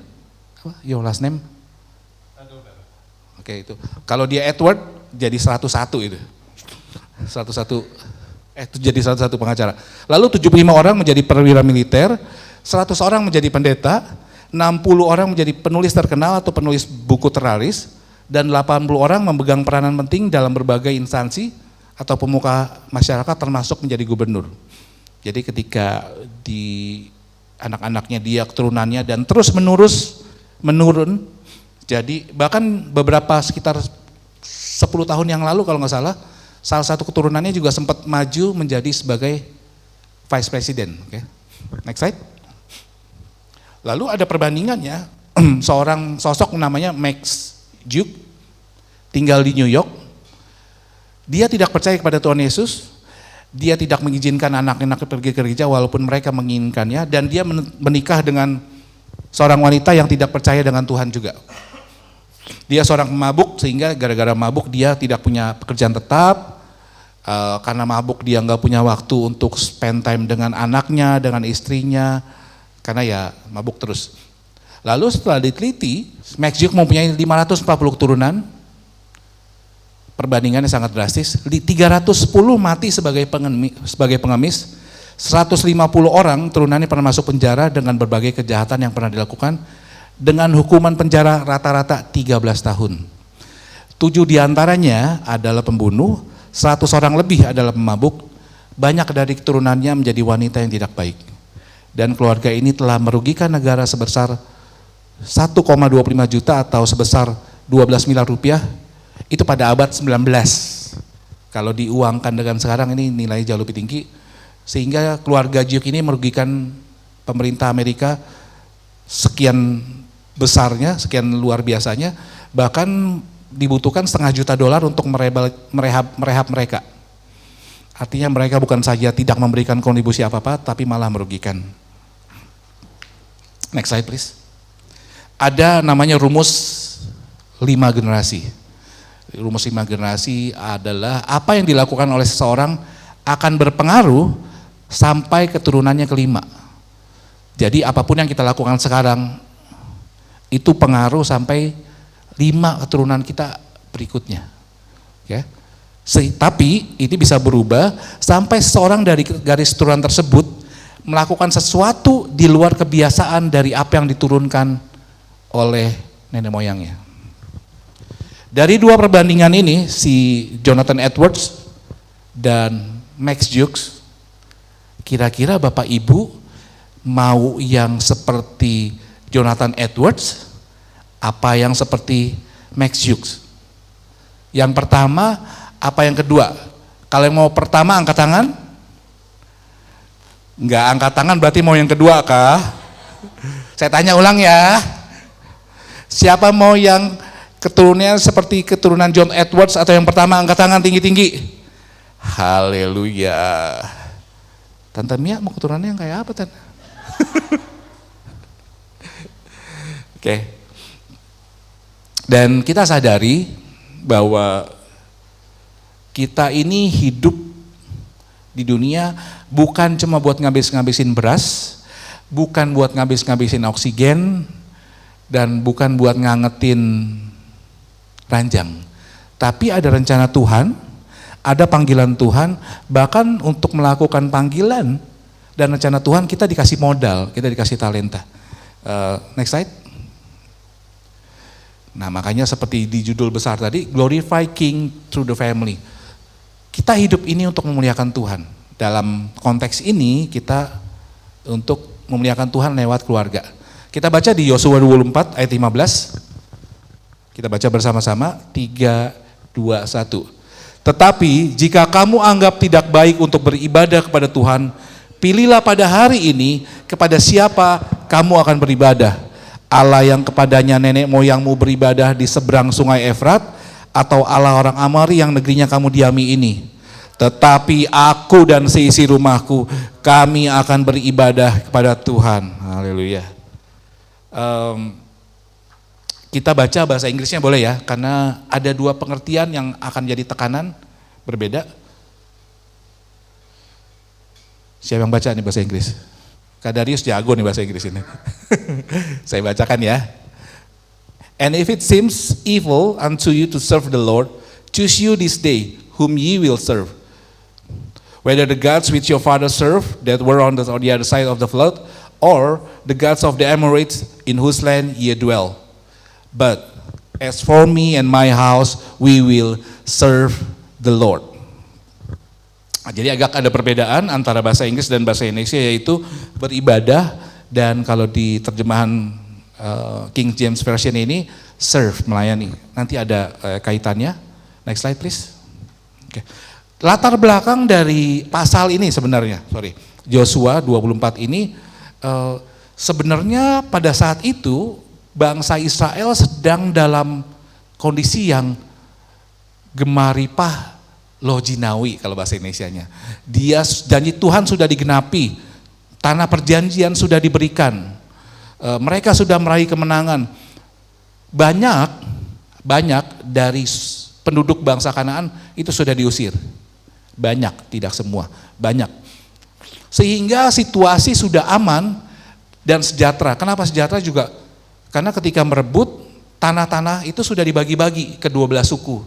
Your last name? Oke itu. Kalau dia Edward jadi 101 itu. 101 jadi 101 pengacara. Lalu 75 orang menjadi perwira militer, 100 orang menjadi pendeta, 60 orang menjadi penulis terkenal atau penulis buku terlaris, dan 80 orang memegang peranan penting dalam berbagai instansi atau pemuka masyarakat termasuk menjadi gubernur. Jadi ketika di anak-anaknya dia keturunannya dan terus menerus menurun. Jadi bahkan beberapa sekitar 10 tahun yang lalu kalau nggak salah satu keturunannya juga sempat maju menjadi sebagai vice president. Oke. Next slide. Lalu ada perbandingannya, seorang sosok namanya Max Duke, tinggal di New York. Dia tidak percaya kepada Tuhan Yesus, dia tidak mengizinkan anak-anak pergi ke gereja walaupun mereka menginginkannya, dan dia menikah dengan seorang wanita yang tidak percaya dengan Tuhan juga. Dia seorang pemabuk, sehingga gara-gara mabuk dia tidak punya pekerjaan tetap. Karena mabuk dia nggak punya waktu untuk spend time dengan anaknya, dengan istrinya, karena ya mabuk terus. Lalu setelah diteliti, Max Duke mempunyai 540 keturunan. Perbandingannya sangat drastis. 310 mati sebagai pengemis, 150 orang turunannya pernah masuk penjara dengan berbagai kejahatan yang pernah dilakukan, dengan hukuman penjara rata-rata 13 tahun. 7 diantaranya adalah pembunuh, 100 orang lebih adalah pemabuk, banyak dari keturunannya menjadi wanita yang tidak baik. Dan keluarga ini telah merugikan negara sebesar 1,25 juta atau sebesar 12 miliar rupiah, itu pada abad 19. Kalau diuangkan dengan sekarang ini nilainya jauh lebih tinggi, sehingga keluarga Duke ini merugikan pemerintah Amerika sekian besarnya, sekian luar biasanya, bahkan dibutuhkan $500 juta untuk merehab mereka. Artinya mereka bukan saja tidak memberikan kontribusi apa-apa, tapi malah merugikan. Next slide please. Ada namanya rumus 5 generasi. Rumus 5 generasi adalah apa yang dilakukan oleh seseorang akan berpengaruh sampai keturunannya kelima. Jadi apapun yang kita lakukan sekarang, itu pengaruh sampai 5 keturunan kita berikutnya. Ya. Tapi ini bisa berubah sampai seseorang dari garis keturunan tersebut melakukan sesuatu di luar kebiasaan dari apa yang diturunkan oleh nenek moyangnya. Dari 2 perbandingan ini, si Jonathan Edwards dan Max Duke, kira-kira Bapak Ibu mau yang seperti Jonathan Edwards, apa yang seperti Max Duke? Yang pertama, apa yang kedua? Kalau yang mau pertama angkat tangan? Enggak angkat tangan berarti mau yang kedua kah? Saya tanya ulang ya. Siapa mau yang keturunannya seperti keturunan John Edwards atau yang pertama angkat tangan tinggi-tinggi? Haleluya. Tante Mia mau keturunannya yang kayak apa, Tante? Oke. Dan kita sadari bahwa kita ini hidup di dunia bukan cuma buat ngabis-ngabisin beras, bukan buat ngabis-ngabisin oksigen, dan bukan buat ngangetin ranjang. Tapi ada rencana Tuhan, ada panggilan Tuhan, bahkan untuk melakukan panggilan dan rencana Tuhan kita dikasih modal, kita dikasih talenta. Next slide. Nah makanya seperti di judul besar tadi, Glorify King Through the Family. Kita hidup ini untuk memuliakan Tuhan. Dalam konteks ini kita untuk memuliakan Tuhan lewat keluarga. Kita baca di Yosua 24 ayat 15. Kita baca bersama-sama, 3, 2, 1. Tetapi jika kamu anggap tidak baik untuk beribadah kepada Tuhan, pilihlah pada hari ini kepada siapa kamu akan beribadah. Allah yang kepadanya nenek moyangmu beribadah di seberang sungai Efrat, atau Allah orang Amori yang negerinya kamu diami ini. Tetapi aku dan seisi rumahku, kami akan beribadah kepada Tuhan. Haleluya. Kita baca bahasa Inggrisnya boleh ya, karena ada 2 pengertian yang akan jadi tekanan berbeda. Siapa yang baca nih bahasa Inggris? Kak Darius jago nih bahasa Inggris ini. Saya bacakan ya. And if it seems evil unto you to serve the Lord, choose you this day whom ye will serve. Whether the gods which your fathers served that were on the other side of the flood, or the gods of the Amorites in whose land ye dwell. But as for me and my house, we will serve the Lord. Nah, jadi agak ada perbedaan antara bahasa Inggris dan bahasa Indonesia, yaitu beribadah, dan kalau di terjemahan King James Version ini serve, melayani. Nanti ada kaitannya. Next slide please. Oke. Latar belakang dari pasal ini sebenarnya, Joshua 24 ini sebenarnya pada saat itu bangsa Israel sedang dalam kondisi yang gemaripah lojinawi kalau bahasa Indonesianya. Janji Tuhan sudah digenapi, tanah perjanjian sudah diberikan, mereka sudah meraih kemenangan. Banyak dari penduduk bangsa Kanaan itu sudah diusir. Banyak, tidak semua, banyak. Sehingga situasi sudah aman dan sejahtera. Kenapa sejahtera juga? Karena ketika merebut, tanah-tanah itu sudah dibagi-bagi ke 12 suku.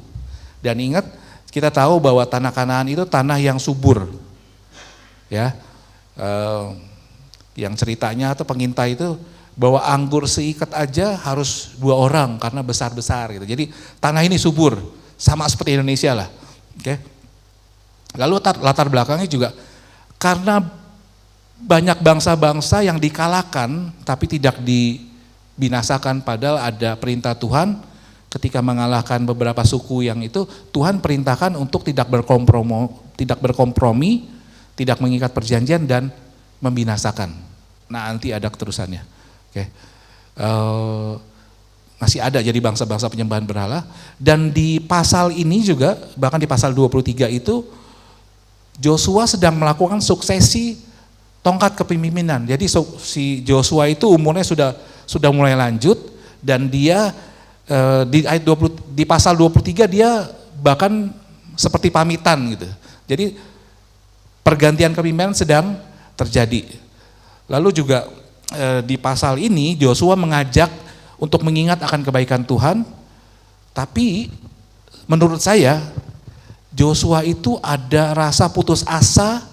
Dan ingat, kita tahu bahwa tanah Kanaan itu tanah yang subur. Ya, yang ceritanya atau pengintai itu bahwa anggur seikat aja harus 2 orang karena besar-besar gitu. Jadi tanah ini subur, sama seperti Indonesia lah. Oke. Lalu latar belakangnya juga karena banyak bangsa-bangsa yang dikalahkan tapi tidak dibinasakan, padahal ada perintah Tuhan ketika mengalahkan beberapa suku yang itu, Tuhan perintahkan untuk tidak berkompromi, tidak mengikat perjanjian dan membinasakan. Nah, nanti ada keterusannya. Oke. Masih ada jadi bangsa-bangsa penyembahan berhala, dan di pasal ini juga, bahkan di pasal 23 itu Joshua sedang melakukan suksesi tongkat kepemimpinan. Jadi si Joshua itu umurnya sudah mulai lanjut, dan dia di ayat 20, di pasal 23 dia bahkan seperti pamitan gitu. Jadi pergantian kepemimpinan sedang terjadi. Lalu juga di pasal ini Joshua mengajak untuk mengingat akan kebaikan Tuhan, tapi menurut saya Joshua itu ada rasa putus asa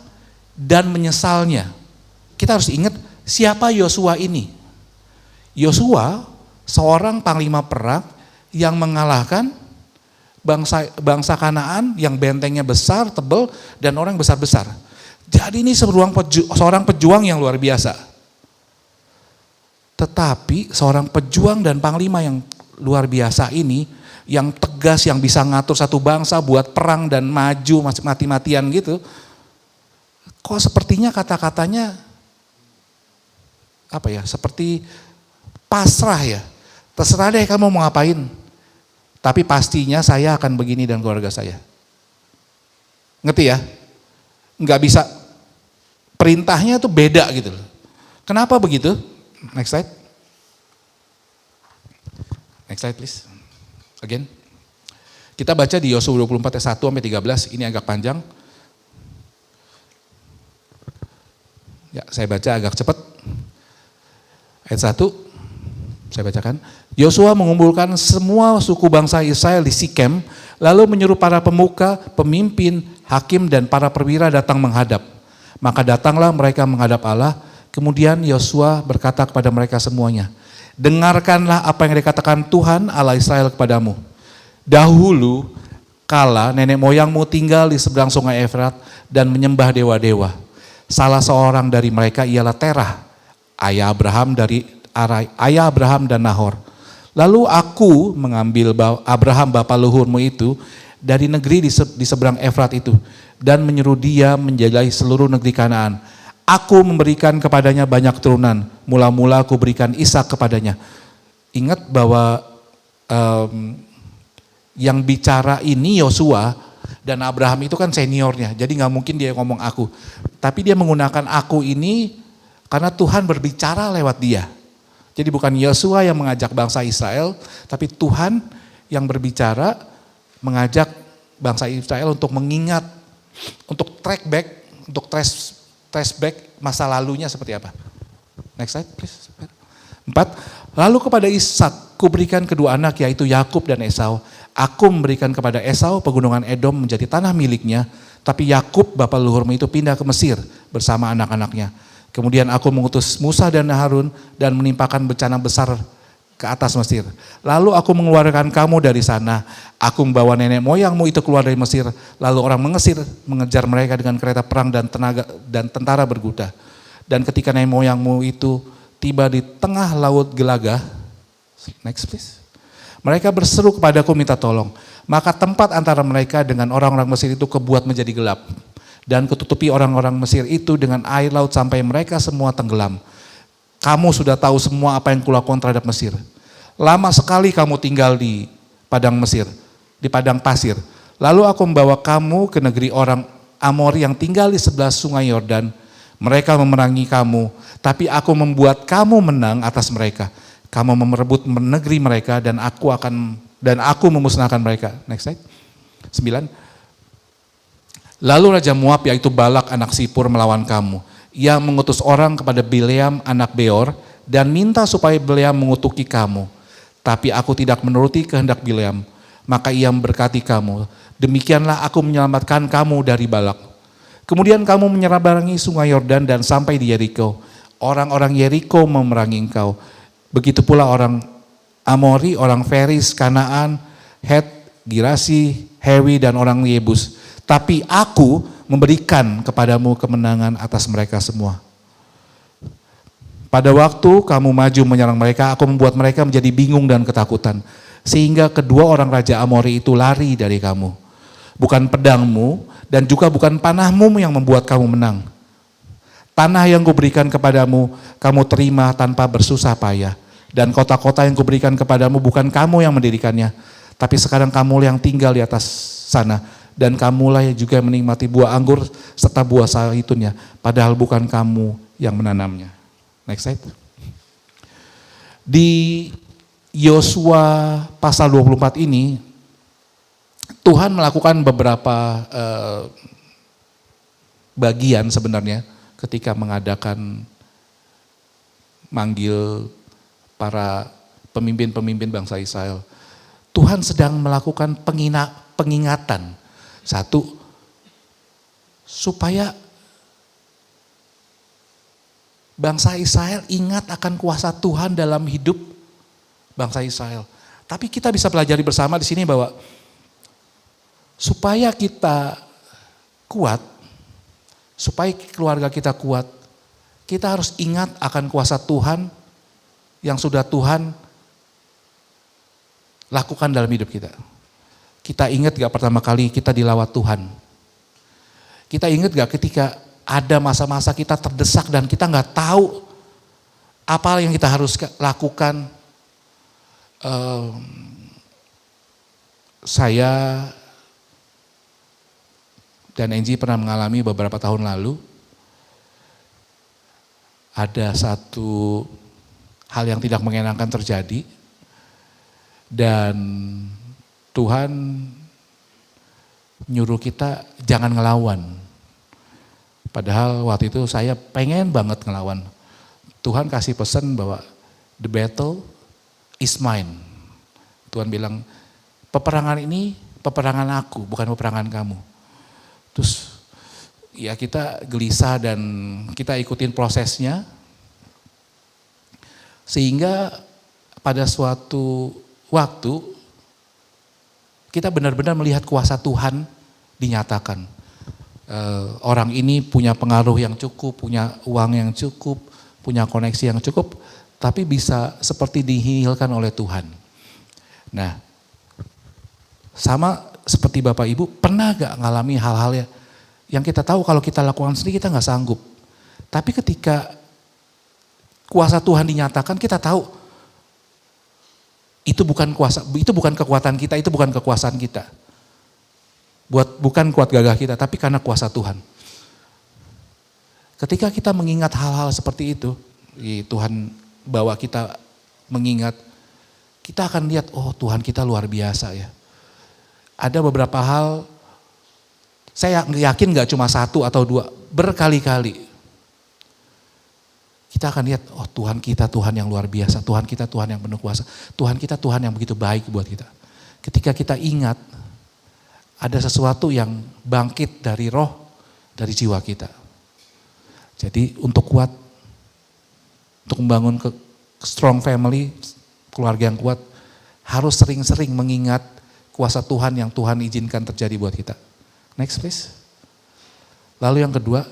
dan menyesalnya. Kita harus ingat siapa Yosua ini. Yosua seorang panglima perang yang mengalahkan bangsa Kanaan yang bentengnya besar, tebal, dan orang besar-besar. Jadi ini seorang pejuang yang luar biasa. Tetapi seorang pejuang dan panglima yang luar biasa ini, yang tegas, yang bisa ngatur satu bangsa buat perang dan maju mati-matian gitu, kok sepertinya kata-katanya apa ya, seperti pasrah ya. Terserah deh kamu mau ngapain, tapi pastinya saya akan begini dan keluarga saya. Ngerti ya? Nggak bisa, perintahnya tuh beda gitu loh. Kenapa begitu? Next slide. Next slide please. Again. Kita baca di Yosua 24 ayat 1 sampai 13, ini agak panjang. Ya, saya baca agak cepat. Ayat 1, saya bacakan. Yosua mengumpulkan semua suku bangsa Israel di Sikem, lalu menyuruh para pemuka, pemimpin, hakim, dan para perwira datang menghadap. Maka datanglah mereka menghadap Allah. Kemudian Yosua berkata kepada mereka semuanya, dengarkanlah apa yang dikatakan Tuhan Allah Israel kepadamu. Dahulu kala nenek moyangmu tinggal di seberang sungai Efrat dan menyembah dewa-dewa. Salah seorang dari mereka ialah Terah, ayah Abraham dan Nahor. Lalu aku mengambil Abraham bapa leluhurmu itu dari negeri di seberang Efrat itu dan menyuruh dia menjelajahi seluruh negeri Kanaan. Aku memberikan kepadanya banyak keturunan, mula-mula aku berikan Ishak kepadanya. Ingat bahwa yang bicara ini Yosua, dan Abraham itu kan seniornya, jadi gak mungkin dia ngomong aku. Tapi dia menggunakan aku ini karena Tuhan berbicara lewat dia. Jadi bukan Yosua yang mengajak bangsa Israel, tapi Tuhan yang berbicara mengajak bangsa Israel untuk mengingat, untuk track back, untuk trace back masa lalunya seperti apa. Next slide please. 4. Lalu kepada Ishak kuberikan kedua anak, yaitu Yakub dan Esau. Aku memberikan kepada Esau pegunungan Edom menjadi tanah miliknya, tapi Yakub bapa leluhurmu itu pindah ke Mesir bersama anak-anaknya. Kemudian aku mengutus Musa dan Harun dan menimpakan bencana besar ke atas Mesir. Lalu aku mengeluarkan kamu dari sana. Aku membawa nenek moyangmu itu keluar dari Mesir. Lalu orang mengejar mereka dengan kereta perang dan tenaga dan tentara berkuda. Dan ketika nenek moyangmu itu tiba di tengah laut gelagah, next please. Mereka berseru kepadaku minta tolong. Maka tempat antara mereka dengan orang-orang Mesir itu kebuat menjadi gelap. Dan kututupi orang-orang Mesir itu dengan air laut sampai mereka semua tenggelam. Kamu sudah tahu semua apa yang kulakukan terhadap Mesir. Lama sekali kamu tinggal di padang Mesir, di padang pasir. Lalu aku membawa kamu ke negeri orang Amori yang tinggal di sebelah sungai Yordan. Mereka memerangi kamu, tapi aku membuat kamu menang atas mereka. Kamu merebut negeri mereka dan aku memusnahkan mereka. Next slide. 9. Lalu Raja Moab yaitu Balak anak Sipur melawan kamu. Ia mengutus orang kepada Bileam anak Beor dan minta supaya Bileam mengutuki kamu. Tapi aku tidak menuruti kehendak Bileam. Maka ia memberkati kamu. Demikianlah aku menyelamatkan kamu dari Balak. Kemudian kamu menyeberangi sungai Yordan dan sampai di Yeriko. Orang-orang Yeriko memerangi engkau. Begitu pula orang Amori, orang Feris, Kanaan, Het, Girasi, Hewi, dan orang Yebus. Tapi aku memberikan kepadamu kemenangan atas mereka semua. Pada waktu kamu maju menyerang mereka, aku membuat mereka menjadi bingung dan ketakutan. Sehingga kedua orang Raja Amori itu lari dari kamu. Bukan pedangmu dan juga bukan panahmu yang membuat kamu menang. Tanah yang kuberikan kepadamu, kamu terima tanpa bersusah payah. Dan kota-kota yang kuberikan kepadamu bukan kamu yang mendirikannya, tapi sekarang kamu yang tinggal di atas sana. Dan kamulah yang juga menikmati buah anggur serta buah zaitunnya, padahal bukan kamu yang menanamnya. Next slide. Di Yosua pasal 24 ini, Tuhan melakukan beberapa bagian sebenarnya ketika mengadakan manggil para pemimpin-pemimpin bangsa Israel. Tuhan sedang melakukan pengingatan. Satu, supaya bangsa Israel ingat akan kuasa Tuhan dalam hidup bangsa Israel. Tapi kita bisa pelajari bersama di sini bahwa supaya kita kuat, supaya keluarga kita kuat, kita harus ingat akan kuasa Tuhan yang sudah Tuhan lakukan dalam hidup kita. Kita ingat gak pertama kali kita dilawat Tuhan? Kita ingat gak ketika ada masa-masa kita terdesak dan kita gak tahu apa yang kita harus lakukan? Saya dan Angie pernah mengalami beberapa tahun lalu, ada satu hal yang tidak mengenakan terjadi dan Tuhan nyuruh kita jangan ngelawan. Padahal waktu itu saya pengen banget ngelawan. Tuhan kasih pesan bahwa the battle is mine. Tuhan bilang peperangan ini peperangan aku, bukan peperangan kamu. Terus ya kita gelisah dan kita ikutin prosesnya. Sehingga pada suatu waktu kita benar-benar melihat kuasa Tuhan dinyatakan. Orang ini punya pengaruh yang cukup, punya uang yang cukup, punya koneksi yang cukup, tapi bisa seperti dihilangkan oleh Tuhan. Nah, sama seperti Bapak Ibu, pernah gak ngalami hal-hal yang kita tahu kalau kita lakukan sendiri kita gak sanggup. Tapi ketika kuasa Tuhan dinyatakan, kita tahu itu bukan kuasa, itu bukan kekuatan kita, itu bukan kekuasaan kita. Bukan kuat gagah kita, tapi karena kuasa Tuhan. Ketika kita mengingat hal-hal seperti itu, Tuhan bawa kita mengingat, kita akan lihat, oh Tuhan kita luar biasa ya. Ada beberapa hal, saya yakin gak cuma satu atau dua, berkali-kali. Kita akan lihat, oh Tuhan kita Tuhan yang luar biasa, Tuhan kita Tuhan yang penuh kuasa, Tuhan kita Tuhan yang begitu baik buat kita. Ketika kita ingat, ada sesuatu yang bangkit dari roh, dari jiwa kita. Jadi untuk kuat, untuk membangun strong family, keluarga yang kuat, harus sering-sering mengingat kuasa Tuhan yang Tuhan izinkan terjadi buat kita. Next please. Lalu yang kedua,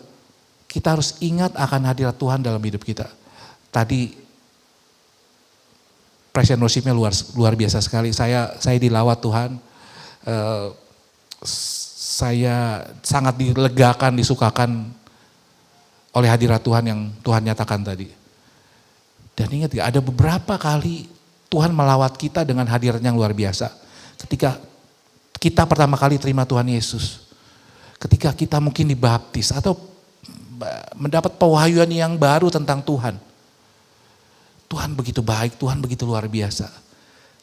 kita harus ingat akan hadirat Tuhan dalam hidup kita. tadi praise and worship-nya luar biasa sekali. Saya dilawat Tuhan. Saya sangat dilegakan, disukakan oleh hadirat Tuhan yang Tuhan nyatakan tadi. Dan ingat ya, ada beberapa kali Tuhan melawat kita dengan hadirat yang luar biasa. Ketika kita pertama kali terima Tuhan Yesus, ketika kita mungkin dibaptis atau mendapat pewahyuan yang baru tentang Tuhan. Tuhan begitu baik, Tuhan begitu luar biasa.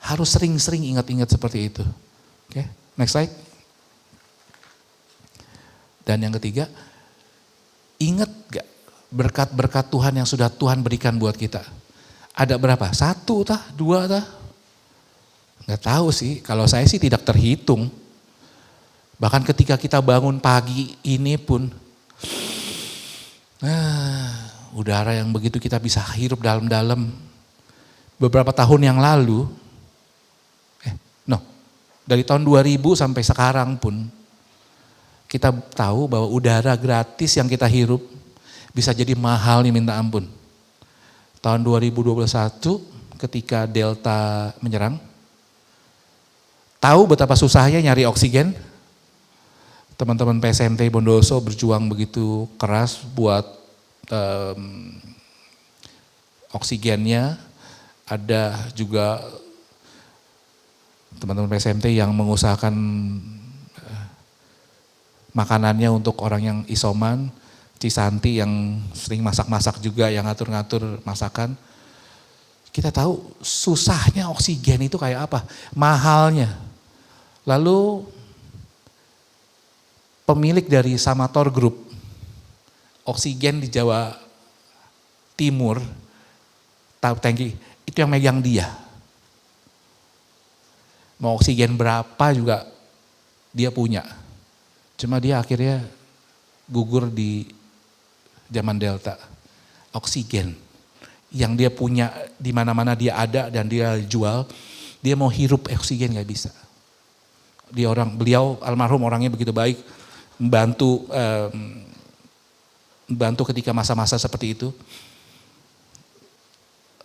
Harus sering-sering ingat-ingat seperti itu. Oke, next slide. Dan yang ketiga, ingat gak berkat-berkat Tuhan yang sudah Tuhan berikan buat kita? Ada berapa? 1 tah? 2 tah? Gak tahu sih, kalau saya sih tidak terhitung. Bahkan ketika kita bangun pagi ini pun, udara yang begitu kita bisa hirup dalam-dalam. Beberapa tahun yang lalu, dari tahun 2000 sampai sekarang pun, kita tahu bahwa udara gratis yang kita hirup bisa jadi mahal nih minta ampun. Tahun 2021 ketika Delta menyerang, tahu betapa susahnya nyari oksigen? Teman-teman PSMT Bondoso berjuang begitu keras buat oksigennya. Ada juga teman-teman PSMT yang mengusahakan makanannya untuk orang yang isoman. Cisanti yang sering masak-masak juga, yang ngatur-ngatur masakan. Kita tahu susahnya oksigen itu kayak apa, mahalnya. Lalu pemilik dari Samator Group, oksigen di Jawa Timur, tahu tangki, itu yang megang dia. Mau oksigen berapa juga dia punya. Cuma dia akhirnya gugur di zaman Delta. Oksigen yang dia punya di mana-mana dia ada dan dia jual, dia mau hirup oksigen gak bisa. Beliau almarhum orangnya begitu baik, membantu ketika masa-masa seperti itu.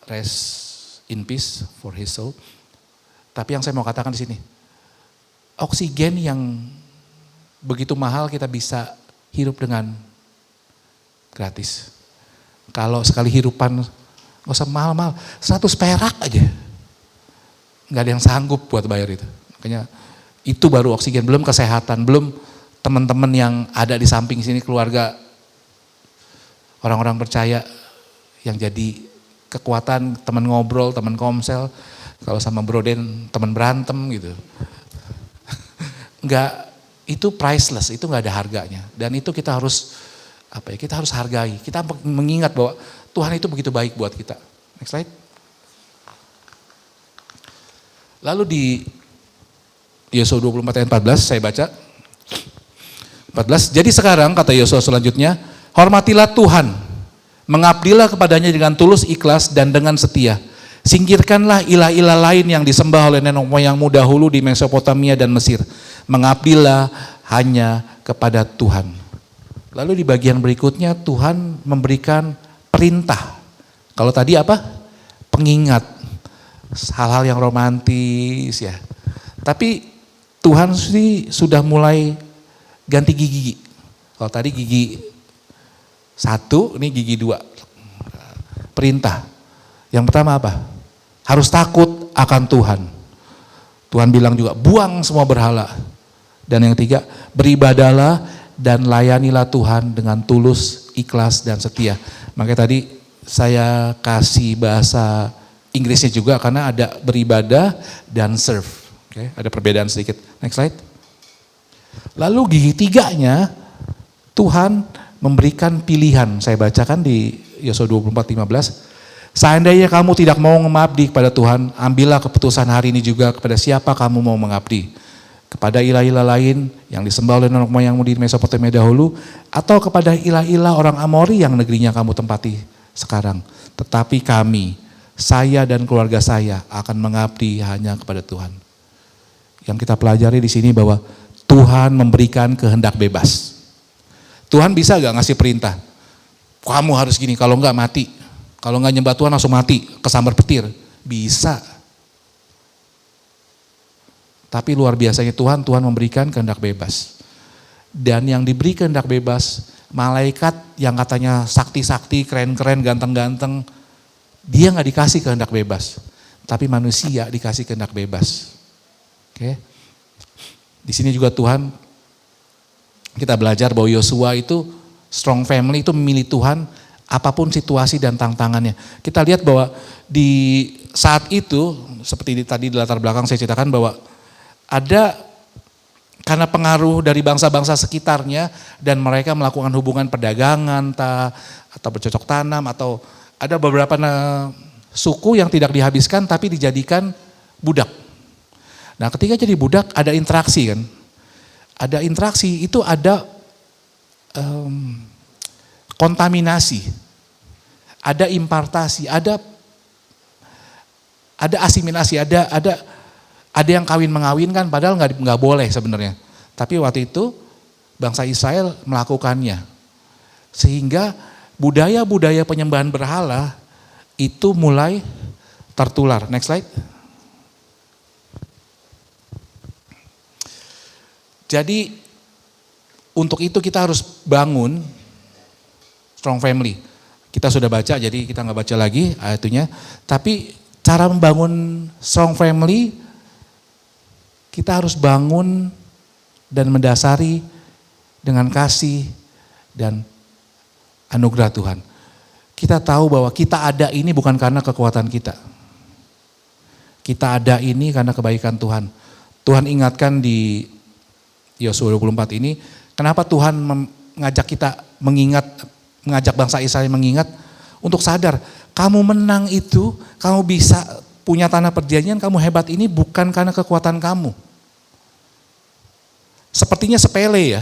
Rest in peace for his soul. Tapi yang saya mau katakan di sini, oksigen yang begitu mahal kita bisa hirup dengan gratis. Kalau sekali hirupan gak usah mahal-mahal, 100 perak aja. Gak ada yang sanggup buat bayar itu. Makanya itu baru oksigen, belum kesehatan, belum teman-teman yang ada di samping sini, keluarga, orang-orang percaya yang jadi kekuatan, teman ngobrol, teman komsel, kalau sama broden teman berantem gitu. Enggak, itu priceless, itu enggak ada harganya. Dan itu kita harus kita harus hargai. Kita mengingat bahwa Tuhan itu begitu baik buat kita. Next slide. Lalu di Yosua 24 ayat 14 saya baca. 14, jadi sekarang kata Yosua selanjutnya, hormatilah Tuhan, mengabdilah kepadanya dengan tulus, ikhlas, dan dengan setia. Singkirkanlah ilah-ilah lain yang disembah oleh nenek moyangmu dahulu di Mesopotamia dan Mesir. Mengabdilah hanya kepada Tuhan. Lalu di bagian berikutnya Tuhan memberikan perintah. Kalau tadi apa? Pengingat. Hal-hal yang romantis ya. Tapi Tuhan sih sudah mulai ganti gigi. Kalau tadi gigi 1, ini gigi 2. Perintah. Yang pertama apa? Harus takut akan Tuhan. Tuhan bilang juga buang semua berhala. Dan yang ketiga, beribadalah dan layanilah Tuhan dengan tulus, ikhlas, dan setia. Makanya tadi saya kasih bahasa Inggrisnya juga karena ada beribadah dan serve. Oke, ada perbedaan sedikit. Next slide. Lalu gigi 3-nya Tuhan memberikan pilihan. Saya bacakan di Yosua 24:15. Seandainya kamu tidak mau mengabdi kepada Tuhan, ambillah keputusan hari ini juga kepada siapa kamu mau mengabdi. Kepada ilah-ilah lain yang disembah oleh nenek moyangmu di Mesopotamia dahulu, atau kepada ilah-ilah orang Amori yang negerinya kamu tempati sekarang. Tetapi kami, saya dan keluarga saya akan mengabdi hanya kepada Tuhan. Yang kita pelajari di sini bahwa Tuhan memberikan kehendak bebas. Tuhan bisa gak ngasih perintah? Kamu harus gini, kalau enggak mati. Kalau nggak nyembah Tuhan langsung mati, kesambar petir. Bisa. Tapi luar biasanya Tuhan memberikan kehendak bebas. Dan yang diberi kehendak bebas, malaikat yang katanya sakti-sakti, keren-keren, ganteng-ganteng, dia nggak dikasih kehendak bebas. Tapi manusia dikasih kehendak bebas. Oke. Di sini juga Tuhan, kita belajar bahwa Yosua itu strong family, itu memilih Tuhan apapun situasi dan tantangannya. Kita lihat bahwa di saat itu, seperti tadi di latar belakang saya ceritakan bahwa ada karena pengaruh dari bangsa-bangsa sekitarnya dan mereka melakukan hubungan perdagangan atau bercocok tanam atau ada beberapa suku yang tidak dihabiskan tapi dijadikan budak. Nah ketika jadi budak ada interaksi kan. Ada interaksi itu ada kontaminasi, ada impartasi, ada asimilasi, ada yang kawin mengawinkan padahal nggak boleh sebenarnya. Tapi waktu itu bangsa Israel melakukannya. Sehingga budaya-budaya penyembahan berhala itu mulai tertular. Next slide. Jadi untuk itu kita harus bangun strong family. Kita sudah baca jadi kita nggak baca lagi ayatnya. Tapi cara membangun strong family kita harus bangun dan mendasari dengan kasih dan anugerah Tuhan. Kita tahu bahwa kita ada ini bukan karena kekuatan kita. Kita ada ini karena kebaikan Tuhan. Tuhan ingatkan di Yosua 24 ini, kenapa Tuhan mengajak bangsa Israel mengingat untuk sadar, kamu menang itu, kamu bisa punya tanah perjanjian, kamu hebat ini bukan karena kekuatan kamu. Sepertinya sepele ya,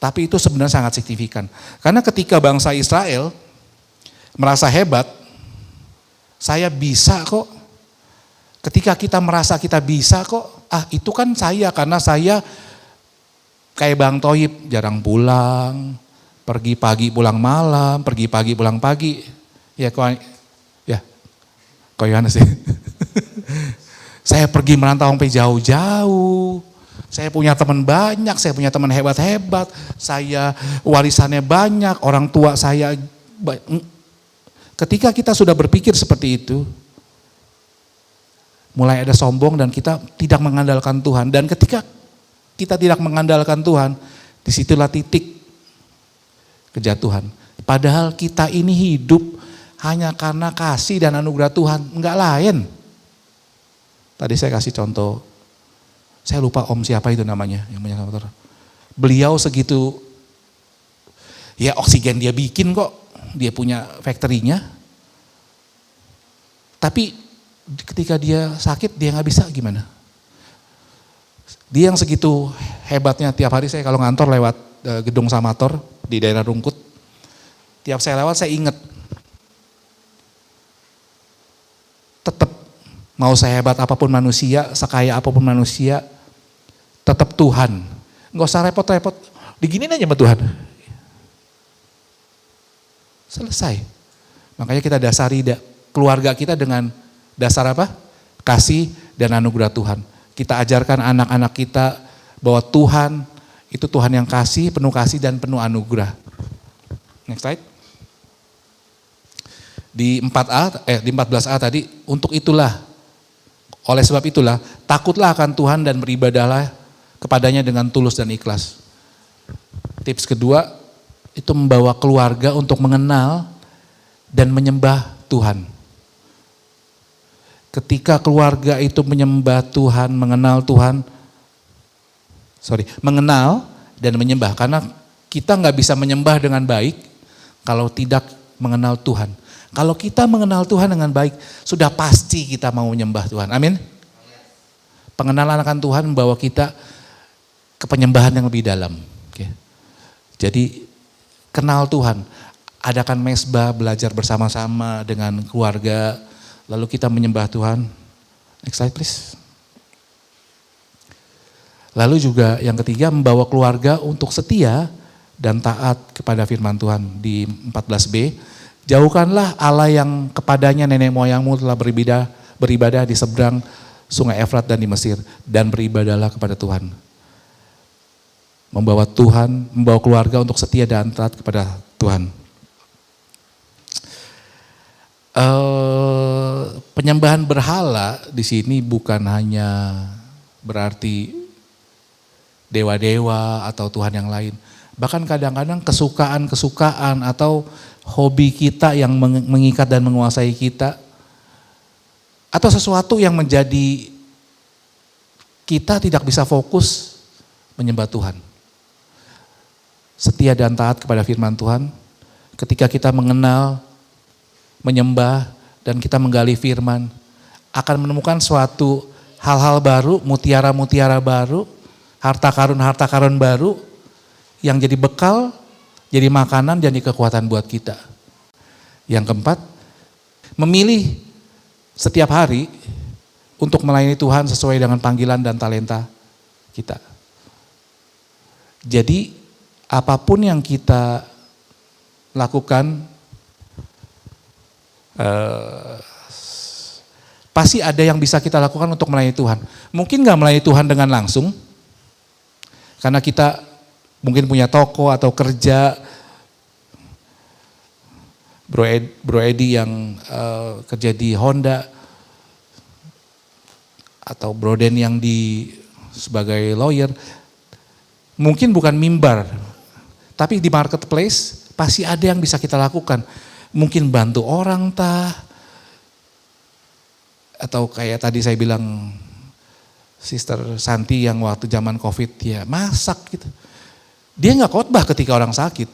tapi itu sebenarnya sangat signifikan. Karena ketika bangsa Israel merasa hebat, saya bisa kok. Ketika kita merasa kita bisa kok, itu kan saya karena saya kayak Bang Toyib jarang pulang, pergi pagi pulang malam, pergi pagi pulang pagi. Ya kok Yohanes sih. Saya pergi merantau sampai jauh-jauh. Saya punya teman banyak, saya punya teman hebat-hebat, saya warisannya banyak, orang tua saya. Ketika kita sudah berpikir seperti itu, mulai ada sombong dan kita tidak mengandalkan Tuhan. Dan ketika kita tidak mengandalkan Tuhan, disitulah titik kejatuhan. Padahal kita ini hidup hanya karena kasih dan anugerah Tuhan, enggak lain. Tadi saya kasih contoh, saya lupa om siapa itu namanya, yang punya motor. Beliau segitu, ya oksigen dia bikin kok, dia punya factory-nya. Tapi ketika dia sakit dia nggak bisa gimana? Dia yang segitu hebatnya tiap hari saya kalau ngantor lewat gedung Samator di daerah Rungkut, tiap saya lewat saya ingat, tetap mau saya hebat apapun manusia, sekaya apapun manusia, tetap Tuhan. Nggak usah repot-repot, diginin aja sama Tuhan. Selesai. Makanya kita dasari keluarga kita dengan dasar apa? Kasih dan anugerah Tuhan. Kita ajarkan anak-anak kita bahwa Tuhan itu Tuhan yang kasih, penuh kasih dan penuh anugerah. Next slide. Di 14a tadi, untuk itulah, oleh sebab itulah, takutlah akan Tuhan dan beribadahlah kepadanya dengan tulus dan ikhlas. Tips kedua, itu membawa keluarga untuk mengenal dan menyembah Tuhan. Ketika keluarga itu menyembah Tuhan, mengenal dan menyembah. Karena kita nggak bisa menyembah dengan baik kalau tidak mengenal Tuhan. Kalau kita mengenal Tuhan dengan baik, sudah pasti kita mau menyembah Tuhan. Amin. Pengenalan akan Tuhan membawa kita ke penyembahan yang lebih dalam. Oke. Jadi kenal Tuhan, adakan mesbah, belajar bersama-sama dengan keluarga, lalu kita menyembah Tuhan. Next slide please. Lalu juga yang ketiga, membawa keluarga untuk setia dan taat kepada firman Tuhan. Di 14b, Jauhkanlah Allah yang kepadanya nenek moyangmu telah beribadah di seberang sungai Efrat dan di Mesir, dan beribadahlah kepada Tuhan. Membawa keluarga untuk setia dan taat kepada Tuhan. Penyembahan berhala di sini bukan hanya berarti dewa-dewa atau Tuhan yang lain. Bahkan kadang-kadang kesukaan atau hobi kita yang mengikat dan menguasai kita, atau sesuatu yang menjadi kita tidak bisa fokus menyembah Tuhan. Setia dan taat kepada firman Tuhan, ketika kita mengenal, menyembah, dan kita menggali firman, akan menemukan suatu hal-hal baru, mutiara-mutiara baru, harta karun baru, yang jadi bekal, jadi makanan, jadi kekuatan buat kita. Yang keempat, memilih setiap hari untuk melayani Tuhan sesuai dengan panggilan dan talenta kita. Jadi apapun yang kita lakukan, pasti ada yang bisa kita lakukan untuk melayani Tuhan. Mungkin gak melayani Tuhan dengan langsung, karena kita mungkin punya toko atau kerja. Bro Edi yang kerja di Honda, atau Bro Den yang sebagai lawyer, mungkin bukan mimbar, tapi di marketplace pasti ada yang bisa kita lakukan. Mungkin bantu orang atau kayak tadi saya bilang Sister Santi yang waktu zaman COVID ya masak gitu. Dia nggak khotbah ketika orang sakit,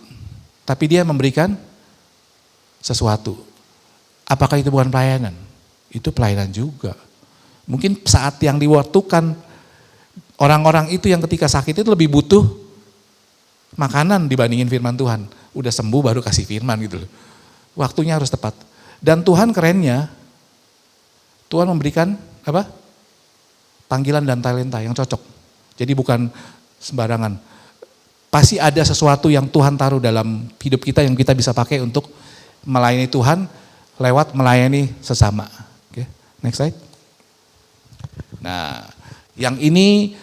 tapi dia memberikan sesuatu. Apakah itu bukan pelayanan? Itu pelayanan juga. Mungkin saat yang diwaktukan orang-orang itu yang ketika sakit itu lebih butuh makanan dibandingin firman Tuhan. Udah sembuh baru kasih firman gitu loh. Waktunya harus tepat. Dan Tuhan kerennya, Tuhan memberikan apa? Panggilan dan talenta yang cocok. Jadi bukan sembarangan. Pasti ada sesuatu yang Tuhan taruh dalam hidup kita yang kita bisa pakai untuk melayani Tuhan lewat melayani sesama. Oke, next slide. Nah, yang ini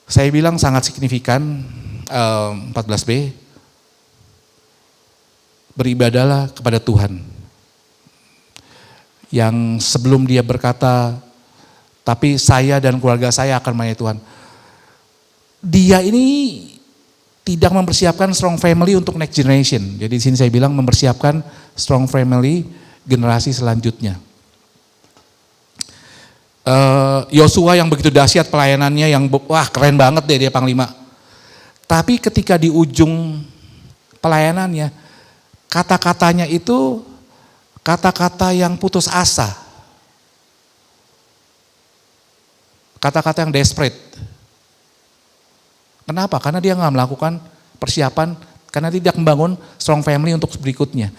saya bilang sangat signifikan, 14b, beribadahlah kepada Tuhan. Yang sebelum dia berkata, tapi saya dan keluarga saya akan melayani Tuhan. Dia ini tidak mempersiapkan strong family untuk next generation. Jadi di sini saya bilang mempersiapkan strong family generasi selanjutnya. Yosua yang begitu dahsyat pelayanannya, yang wah keren banget deh dia panglima. Tapi ketika di ujung pelayanannya, kata-katanya itu kata-kata yang putus asa. Kata-kata yang desperate. Kenapa? Karena dia nggak melakukan persiapan, karena tidak membangun strong family untuk berikutnya.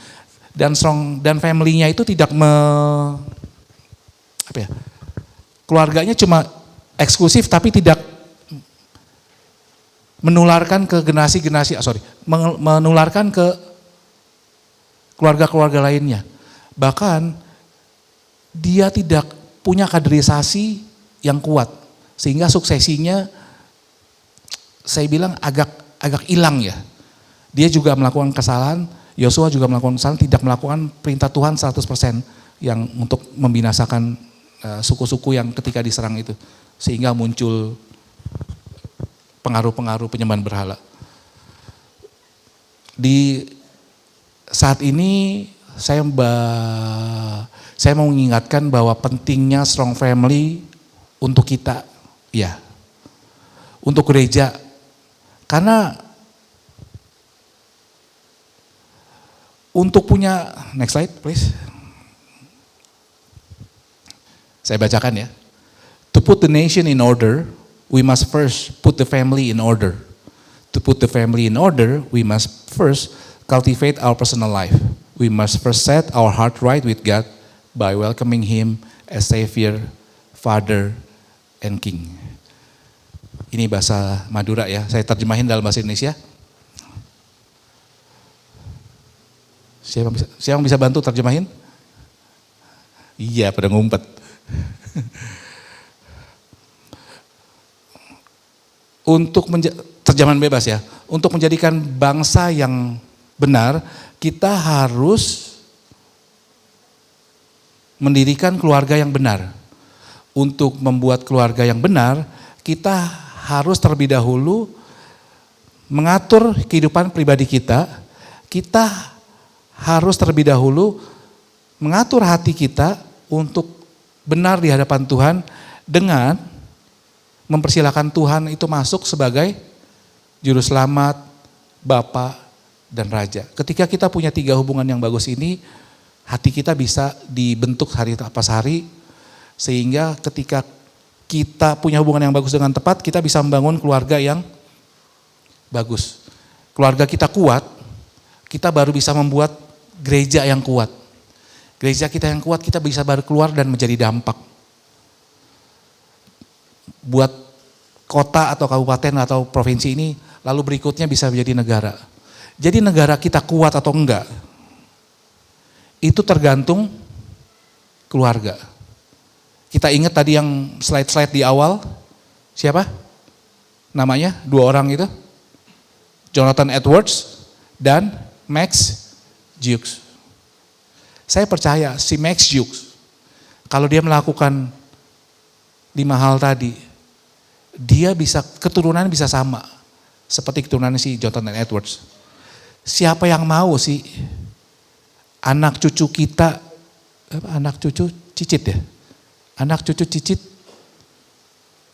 Dan family-nya itu tidak keluarganya cuma eksklusif tapi tidak menularkan ke menularkan ke keluarga-keluarga lainnya. Bahkan dia tidak punya kaderisasi yang kuat, sehingga suksesinya saya bilang agak hilang ya. Dia juga melakukan kesalahan, Yosua juga melakukan kesalahan, tidak melakukan perintah Tuhan 100% yang untuk membinasakan suku-suku yang ketika diserang itu. Sehingga muncul pengaruh-pengaruh penyembahan berhala. Di saat ini saya mau mengingatkan bahwa pentingnya strong family untuk kita, ya, untuk gereja. Karena untuk punya, next slide please. Saya bacakan ya. To put the nation in order, we must first put the family in order. To put the family in order, we must first cultivate our personal life. We must first set our heart right with God by welcoming Him as Savior, Father, and King. Ini bahasa Madura ya, saya terjemahin dalam bahasa Indonesia. Siapa yang bisa bantu terjemahin? Iya, pada ngumpet. Terjemahan bebas ya. Untuk menjadikan bangsa yang benar, kita harus mendirikan keluarga yang benar. Untuk membuat keluarga yang benar, kita harus terlebih dahulu mengatur kehidupan pribadi kita. Kita harus terlebih dahulu mengatur hati kita untuk benar di hadapan Tuhan dengan mempersilahkan Tuhan itu masuk sebagai juru selamat, Bapa, dan Raja. Ketika kita punya 3 hubungan yang bagus ini, hati kita bisa dibentuk hari pas hari, sehingga ketika kita punya hubungan yang bagus dengan tepat, kita bisa membangun keluarga yang bagus. Keluarga kita kuat, kita baru bisa membuat gereja yang kuat. Gereja kita yang kuat, kita bisa baru keluar dan menjadi dampak. Buat kota atau kabupaten atau provinsi ini, lalu berikutnya bisa menjadi negara. Jadi negara kita kuat atau enggak, itu tergantung keluarga. Kita ingat tadi yang slide-slide di awal, siapa? Namanya 2 orang itu? Jonathan Edwards dan Max Jukes. Saya percaya si Max Jukes, kalau dia melakukan 5 hal tadi, dia bisa, keturunan bisa sama seperti keturunan si Jonathan Edwards. Siapa yang mau sih anak cucu kita, anak cucu cicit ya? Anak cucu cicit,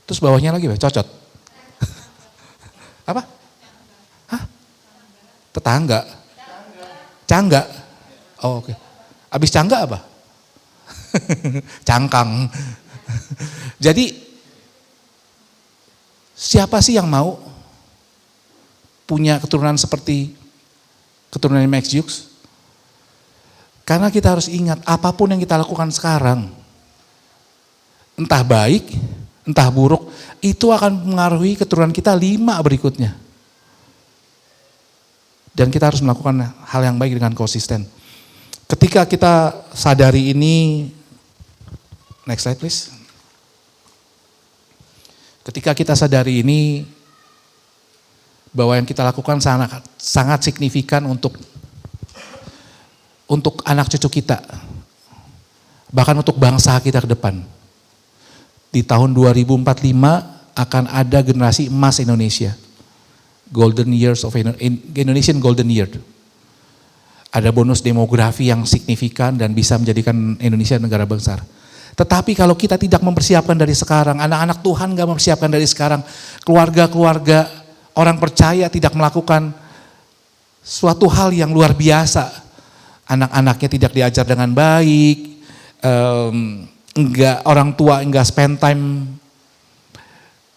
terus bawahnya lagi cocot. Apa? Hah? Tetangga? Cangga? Oh, oke. Abis cangga apa? Cangkang. Jadi siapa sih yang mau punya keturunan seperti keturunan Max Jukes? Karena kita harus ingat, apapun yang kita lakukan sekarang, entah baik, entah buruk, itu akan mengaruhi keturunan kita 5 berikutnya. Dan kita harus melakukan hal yang baik dengan konsisten. Ketika kita sadari ini, next slide please. Ketika kita sadari ini, bahwa yang kita lakukan sangat signifikan untuk anak cucu kita. Bahkan untuk bangsa kita ke depan. Di tahun 2045 akan ada generasi emas Indonesia. Golden Years of Indonesian Golden Year. Ada bonus demografi yang signifikan dan bisa menjadikan Indonesia negara besar. Tetapi kalau kita tidak mempersiapkan dari sekarang, anak-anak Tuhan gak mempersiapkan dari sekarang, keluarga-keluarga orang percaya tidak melakukan suatu hal yang luar biasa. Anak-anaknya tidak diajar dengan baik, orang tua enggak spend time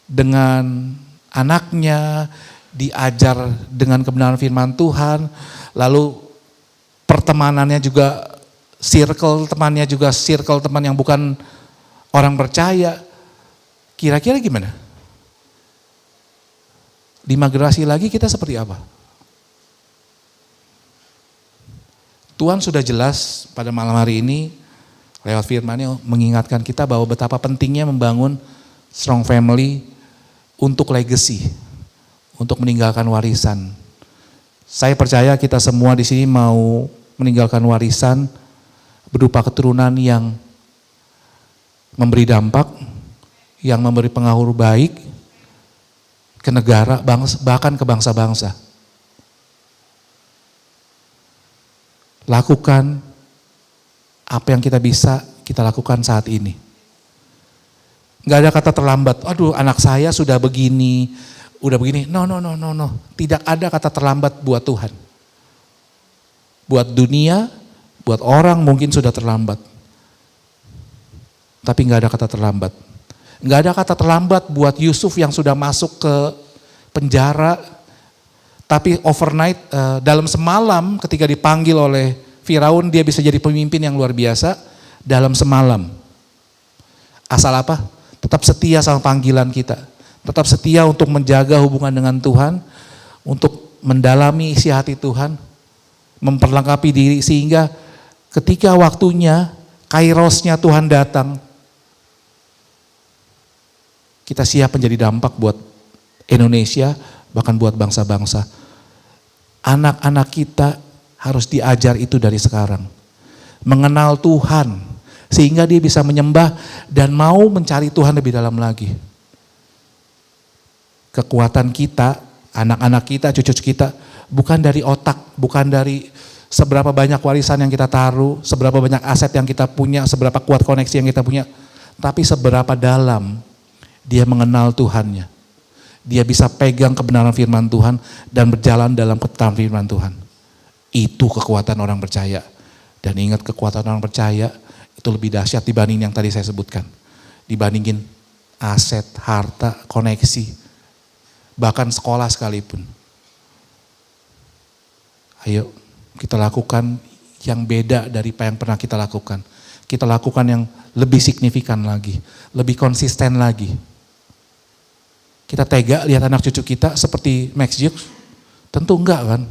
dengan anaknya, diajar dengan kebenaran firman Tuhan, lalu pertemanannya juga circle teman yang bukan orang percaya. Kira-kira gimana? 5 generasi lagi kita seperti apa? Tuhan sudah jelas pada malam hari ini lewat firman-Nya mengingatkan kita bahwa betapa pentingnya membangun strong family untuk legacy, untuk meninggalkan warisan. Saya percaya kita semua di sini mau meninggalkan warisan berupa keturunan yang memberi dampak, yang memberi pengaruh baik ke negara, bangsa, bahkan ke bangsa-bangsa. Lakukan apa yang kita bisa kita lakukan saat ini. Gak ada kata terlambat, aduh anak saya sudah begini, udah begini. No. Tidak ada kata terlambat buat Tuhan. Buat dunia, buat orang mungkin sudah terlambat. Tapi gak ada kata terlambat. Gak ada kata terlambat buat Yusuf yang sudah masuk ke penjara. Tapi overnight, dalam semalam ketika dipanggil oleh Firaun, dia bisa jadi pemimpin yang luar biasa dalam semalam. Asal apa? Tetap setia sama panggilan kita. Tetap setia untuk menjaga hubungan dengan Tuhan, untuk mendalami isi hati Tuhan. memperlengkapi diri sehingga ketika waktunya, kairosnya Tuhan datang, kita siap menjadi dampak buat Indonesia, bahkan buat bangsa-bangsa. Anak-anak kita harus diajar itu dari sekarang. Mengenal Tuhan, sehingga dia bisa menyembah dan mau mencari Tuhan lebih dalam lagi. Kekuatan kita, anak-anak kita, cucu kita, bukan dari otak, bukan dari seberapa banyak warisan yang kita taruh, seberapa banyak aset yang kita punya, seberapa kuat koneksi yang kita punya, tapi seberapa dalam dia mengenal Tuhannya. Dia bisa pegang kebenaran firman Tuhan dan berjalan dalam ketetapan firman Tuhan. Itu kekuatan orang percaya. Dan ingat, kekuatan orang percaya itu lebih dahsyat dibanding yang tadi saya sebutkan. Dibandingin aset, harta, koneksi, bahkan sekolah sekalipun. Ayo kita lakukan yang beda dari apa yang pernah kita lakukan. Kita lakukan yang lebih signifikan lagi, lebih konsisten lagi. Kita tega lihat anak cucu kita seperti Max Jukes? Tentu enggak kan?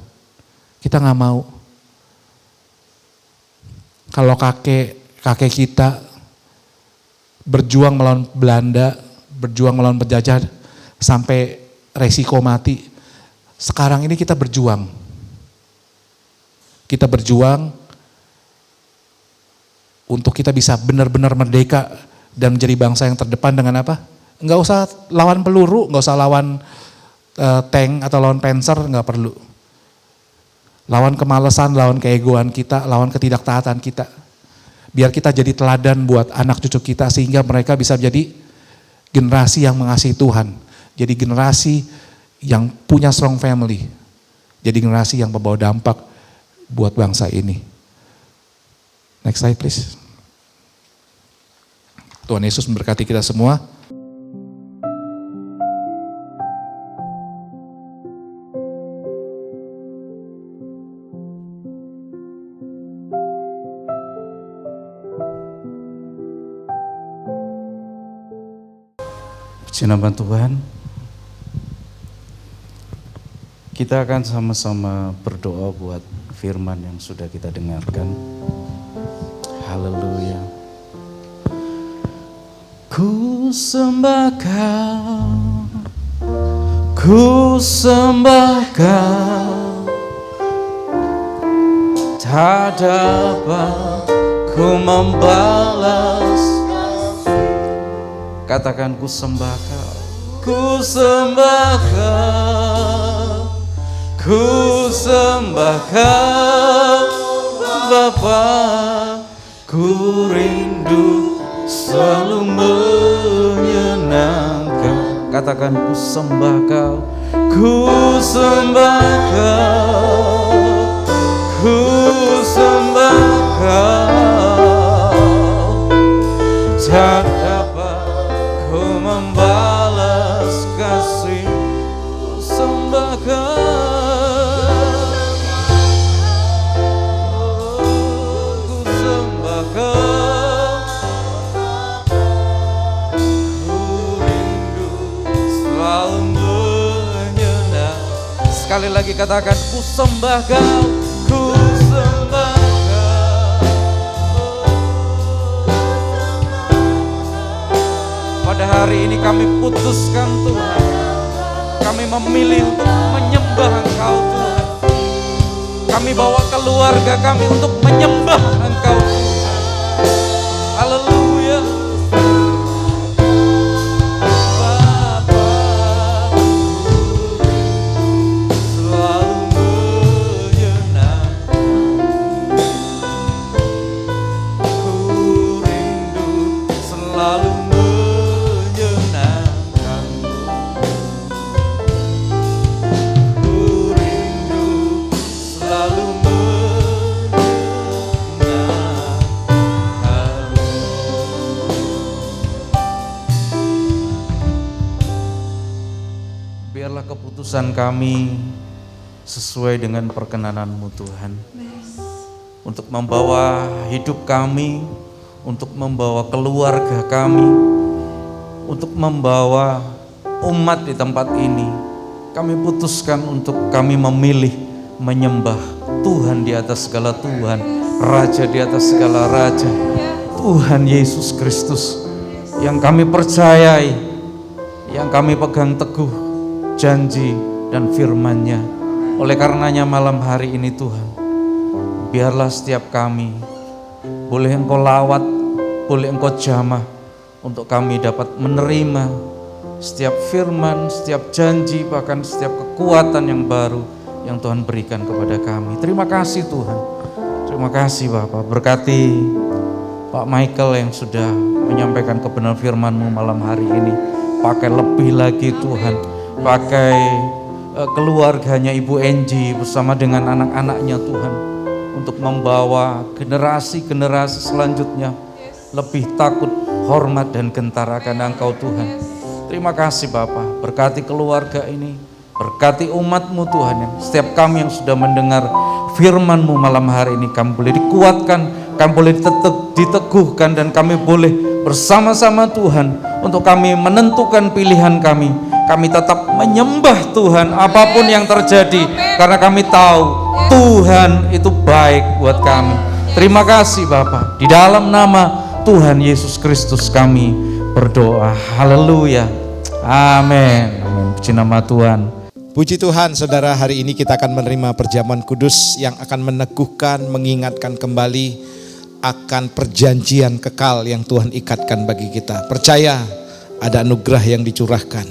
Kita nggak mau. Kalau kakek kita berjuang melawan Belanda, berjuang melawan penjajah sampai resiko mati. Sekarang ini kita berjuang. Kita berjuang untuk kita bisa benar-benar merdeka dan menjadi bangsa yang terdepan dengan apa? Nggak usah lawan peluru, nggak usah lawan tank atau lawan panzer, nggak perlu. Lawan kemalasan, lawan keegoan kita, lawan ketidaktaatan kita. Biar kita jadi teladan buat anak cucu kita sehingga mereka bisa menjadi generasi yang mengasihi Tuhan. Jadi generasi yang punya strong family. Jadi generasi yang membawa dampak buat bangsa ini. Next slide please. Tuhan Yesus memberkati kita semua. Puji nama Tuhan, kita akan sama-sama berdoa buat firman yang sudah kita dengarkan. Haleluya. Ku sembah Kau, ku sembah Kau, tak dapat ku membalas. Katakan, ku sembah Kau, ku sembah Kau, ku sembah Kau, Bapa. Ku rindu selalu menyenangkan. Katakan, ku sembah Kau, ku sembah Kau, ku sembah Kau, tak membalas kasih. Ku sembah Kau, ku sembah Kau, ku rindu selalu menyenang. Sekali lagi katakan, ku sembah Kau, ku sembah Kau. Pada hari ini kami putuskan Tuhan, kami memilih untuk menyembah Engkau Tuhan. Kami bawa keluarga kami untuk menyembah Engkau Tuhan. Haleluya. Bapa, selalu menyenangkan. Ku rindu selalu menyenangkan. Ku rindu selalu menyenangkan. Biarlah keputusan kami sesuai dengan perkenanan-Mu Tuhan. Untuk membawa hidup kami, untuk membawa keluarga kami, untuk membawa umat di tempat ini. Kami putuskan untuk kami memilih menyembah Tuhan di atas segala Tuhan, Raja di atas segala Raja, Tuhan Yesus Kristus yang kami percayai, yang kami pegang teguh janji dan firman-Nya. Oleh karenanya malam hari ini Tuhan, biarlah setiap kami boleh Engkau lawat, boleh Engkau jamah untuk kami dapat menerima setiap firman, setiap janji, bahkan setiap kekuatan yang baru yang Tuhan berikan kepada kami. Terima kasih Tuhan. Terima kasih Bapak. Berkati Pak Michael yang sudah menyampaikan kebenaran firman-Mu malam hari ini. Pakai lebih lagi Tuhan. Pakai keluarganya Ibu Enji bersama dengan anak-anaknya Tuhan. Untuk membawa generasi-generasi selanjutnya lebih takut, hormat dan gentar akan Engkau Tuhan. Terima kasih Bapak. Berkati keluarga ini. Berkati umat-Mu Tuhan, yang setiap kami yang sudah mendengar firman-Mu malam hari ini, kami boleh dikuatkan, kami boleh diteguhkan, dan kami boleh bersama-sama Tuhan untuk kami menentukan pilihan kami. Kami tetap menyembah Tuhan apapun yang terjadi, karena kami tahu Tuhan itu baik buat kami. Terima kasih Bapak. Di dalam nama Tuhan Yesus Kristus kami berdoa. Haleluya. Amin. Puji nama Tuhan. Puji Tuhan, saudara, hari ini kita akan menerima perjamuan kudus yang akan meneguhkan, mengingatkan kembali akan perjanjian kekal yang Tuhan ikatkan bagi kita. Percaya ada anugerah yang dicurahkan,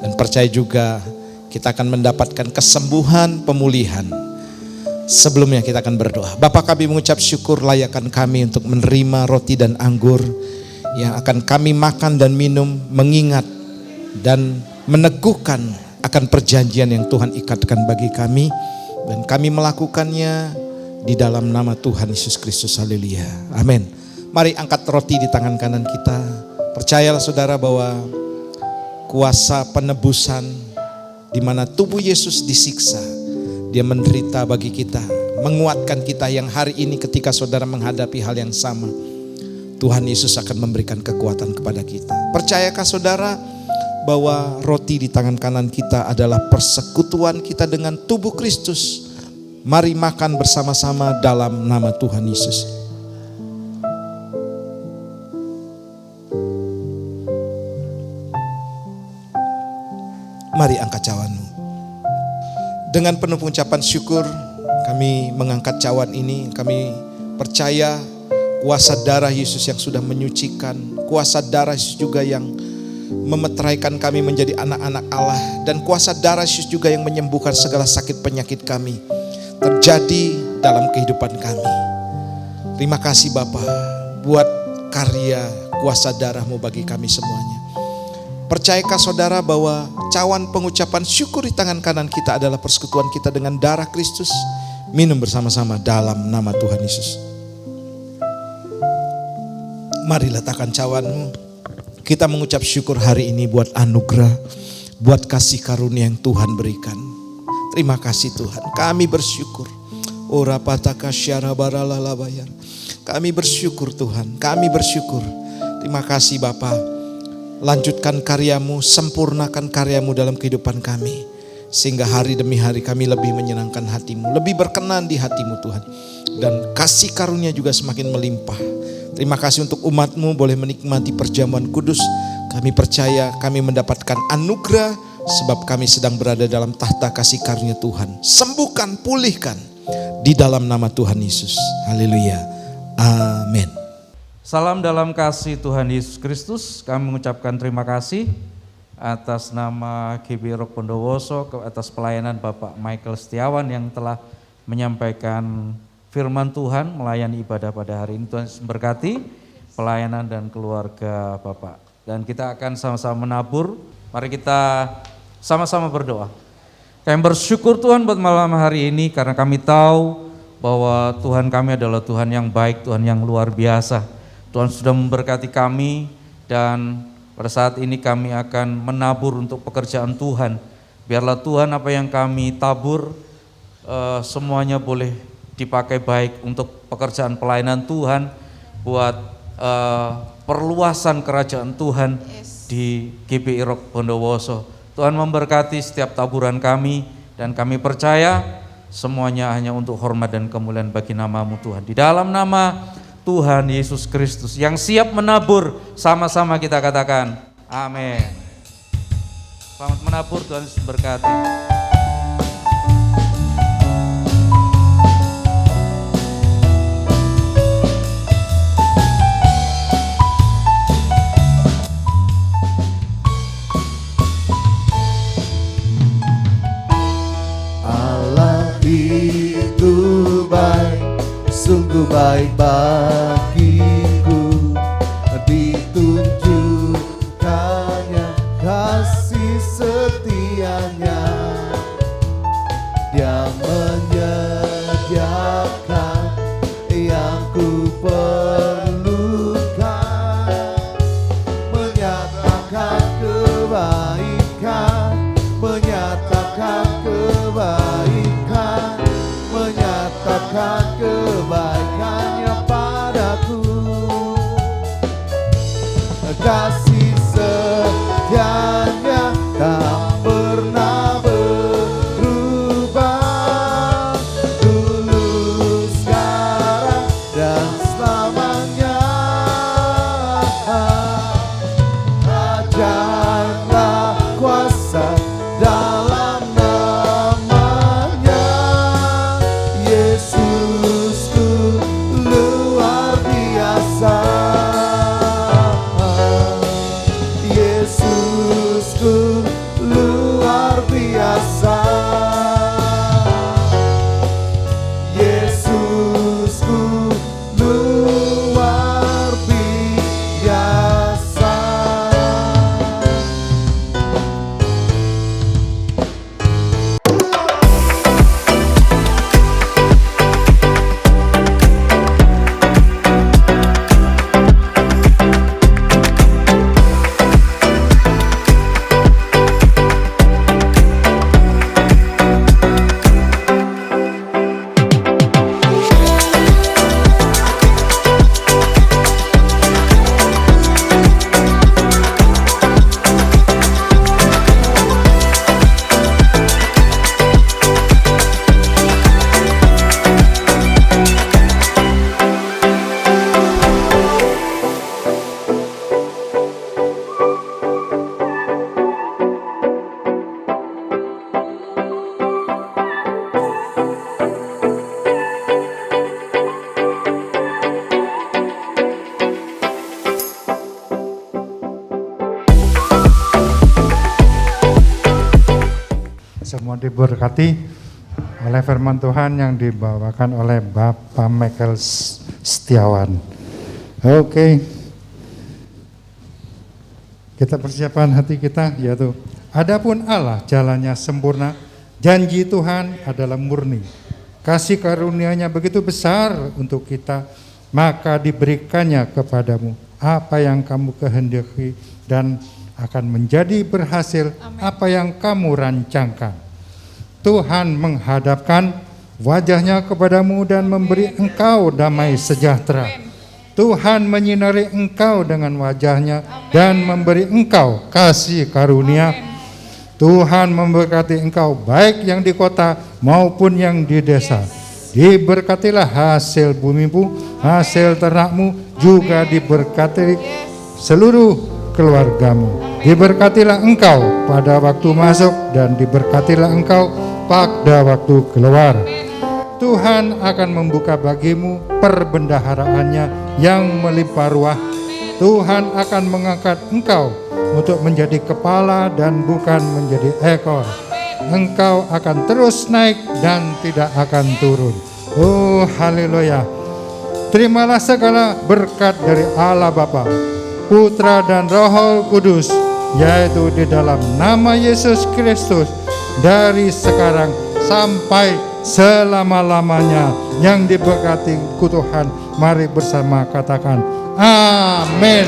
dan percaya juga kita akan mendapatkan kesembuhan, pemulihan. Sebelumnya kita akan berdoa. Bapa, kami mengucap syukur layakan kami untuk menerima roti dan anggur yang akan kami makan dan minum, mengingat dan meneguhkan akan perjanjian yang Tuhan ikatkan bagi kami, dan kami melakukannya di dalam nama Tuhan Yesus Kristus. Haleluya. Amin. Mari angkat roti di tangan kanan kita. Percayalah saudara bahwa kuasa penebusan di mana tubuh Yesus disiksa, Dia menderita bagi kita, menguatkan kita yang hari ini ketika saudara menghadapi hal yang sama, Tuhan Yesus akan memberikan kekuatan kepada kita. Percayakah saudara bahwa roti di tangan kanan kita adalah persekutuan kita dengan tubuh Kristus? Mari makan bersama-sama dalam nama Tuhan Yesus. Mari angkat cawanmu. Dengan penuh pengucapan syukur kami mengangkat cawan ini. Kami percaya kuasa darah Yesus yang sudah menyucikan, kuasa darah Yesus juga yang memeteraikan kami menjadi anak-anak Allah, dan kuasa darah Yesus juga yang menyembuhkan segala sakit penyakit kami terjadi dalam kehidupan kami. Terima kasih Bapa buat karya kuasa darah-Mu bagi kami semuanya. Percayakah saudara bahwa cawan pengucapan syukur di tangan kanan kita adalah persekutuan kita dengan darah Kristus? Minum bersama-sama dalam nama Tuhan Yesus. Mari letakkan cawanmu. Kita mengucap syukur hari ini buat anugerah, buat kasih karunia yang Tuhan berikan. Terima kasih Tuhan, kami bersyukur. Kami bersyukur Tuhan, kami bersyukur. Terima kasih Bapa. Lanjutkan karya-Mu, sempurnakan karya-Mu dalam kehidupan kami, sehingga hari demi hari kami lebih menyenangkan hati-Mu, lebih berkenan di hati-Mu Tuhan. Dan kasih karunia juga semakin melimpah. Terima kasih untuk umat-Mu boleh menikmati perjamuan kudus. Kami percaya kami mendapatkan anugerah sebab kami sedang berada dalam tahta kasih karunia Tuhan. Sembuhkan, pulihkan di dalam nama Tuhan Yesus. Haleluya. Amin. Salam dalam kasih Tuhan Yesus Kristus. Kami mengucapkan terima kasih atas nama GBI Rock Bondowoso, atas pelayanan Bapak Michael Setiawan yang telah menyampaikan firman Tuhan, melayani ibadah pada hari ini. Tuhan memberkati pelayanan dan keluarga Bapak. Dan kita akan sama-sama menabur. Mari kita sama-sama berdoa. Kami bersyukur Tuhan buat malam hari ini, karena kami tahu bahwa Tuhan kami adalah Tuhan yang baik, Tuhan yang luar biasa. Tuhan sudah memberkati kami, dan pada saat ini kami akan menabur untuk pekerjaan Tuhan. Biarlah Tuhan apa yang kami tabur semuanya boleh dipakai baik untuk pekerjaan pelayanan Tuhan, buat perluasan kerajaan Tuhan di GBI Rock Bondowoso. Tuhan memberkati setiap taburan kami, dan kami percaya Semuanya hanya untuk hormat dan kemuliaan bagi nama-Mu Tuhan. Di dalam nama Tuhan Yesus Kristus yang siap menabur, sama-sama kita katakan amin. Selamat menabur, Tuhan Yesus berkati. Allah itu baik, sungguh baik bagiku. Ditunjukkannya kasih setianya. Dia menyediakan yang ku perlukan, menyatakan kebaikan, menyatakan kebaikan, menyatakan kebaikannya padaku. Kasih setianya tak pernah berubah, dulu, sekarang, dan selamanya. Ajaiblah kuasa dalam namanya, Yesusku luar biasa. Yesusku luar biasa. Yesusku luar biasa. Semua diberkati oleh firman Tuhan yang dibawakan oleh Bapak Michael Setiawan. Oke, kita persiapkan hati kita, yaitu adapun Allah jalannya sempurna, janji Tuhan adalah murni, kasih karunia-Nya begitu besar untuk kita, maka diberikannya kepadamu apa yang kamu kehendaki dan akan menjadi berhasil apa yang kamu rancangkan. Tuhan menghadapkan wajah-Nya kepadamu dan memberi engkau damai sejahtera. Tuhan menyinari engkau dengan wajah-Nya dan memberi engkau kasih karunia. Tuhan memberkati engkau baik yang di kota maupun yang di desa. Diberkatilah hasil bumimu, hasil ternakmu, juga diberkati seluruh keluargamu. Diberkatilah engkau pada waktu masuk dan diberkatilah engkau pada waktu keluar. Tuhan akan membuka bagimu perbendaharaannya yang melimpah ruah. Tuhan akan mengangkat engkau untuk menjadi kepala dan bukan menjadi ekor. Engkau akan terus naik dan tidak akan turun. Oh haleluya. Terimalah segala berkat dari Allah Bapa, Putra dan Roh Kudus, yaitu di dalam nama Yesus Kristus, dari sekarang sampai selama-lamanya. Yang diberkati Tuhan, mari bersama katakan amin.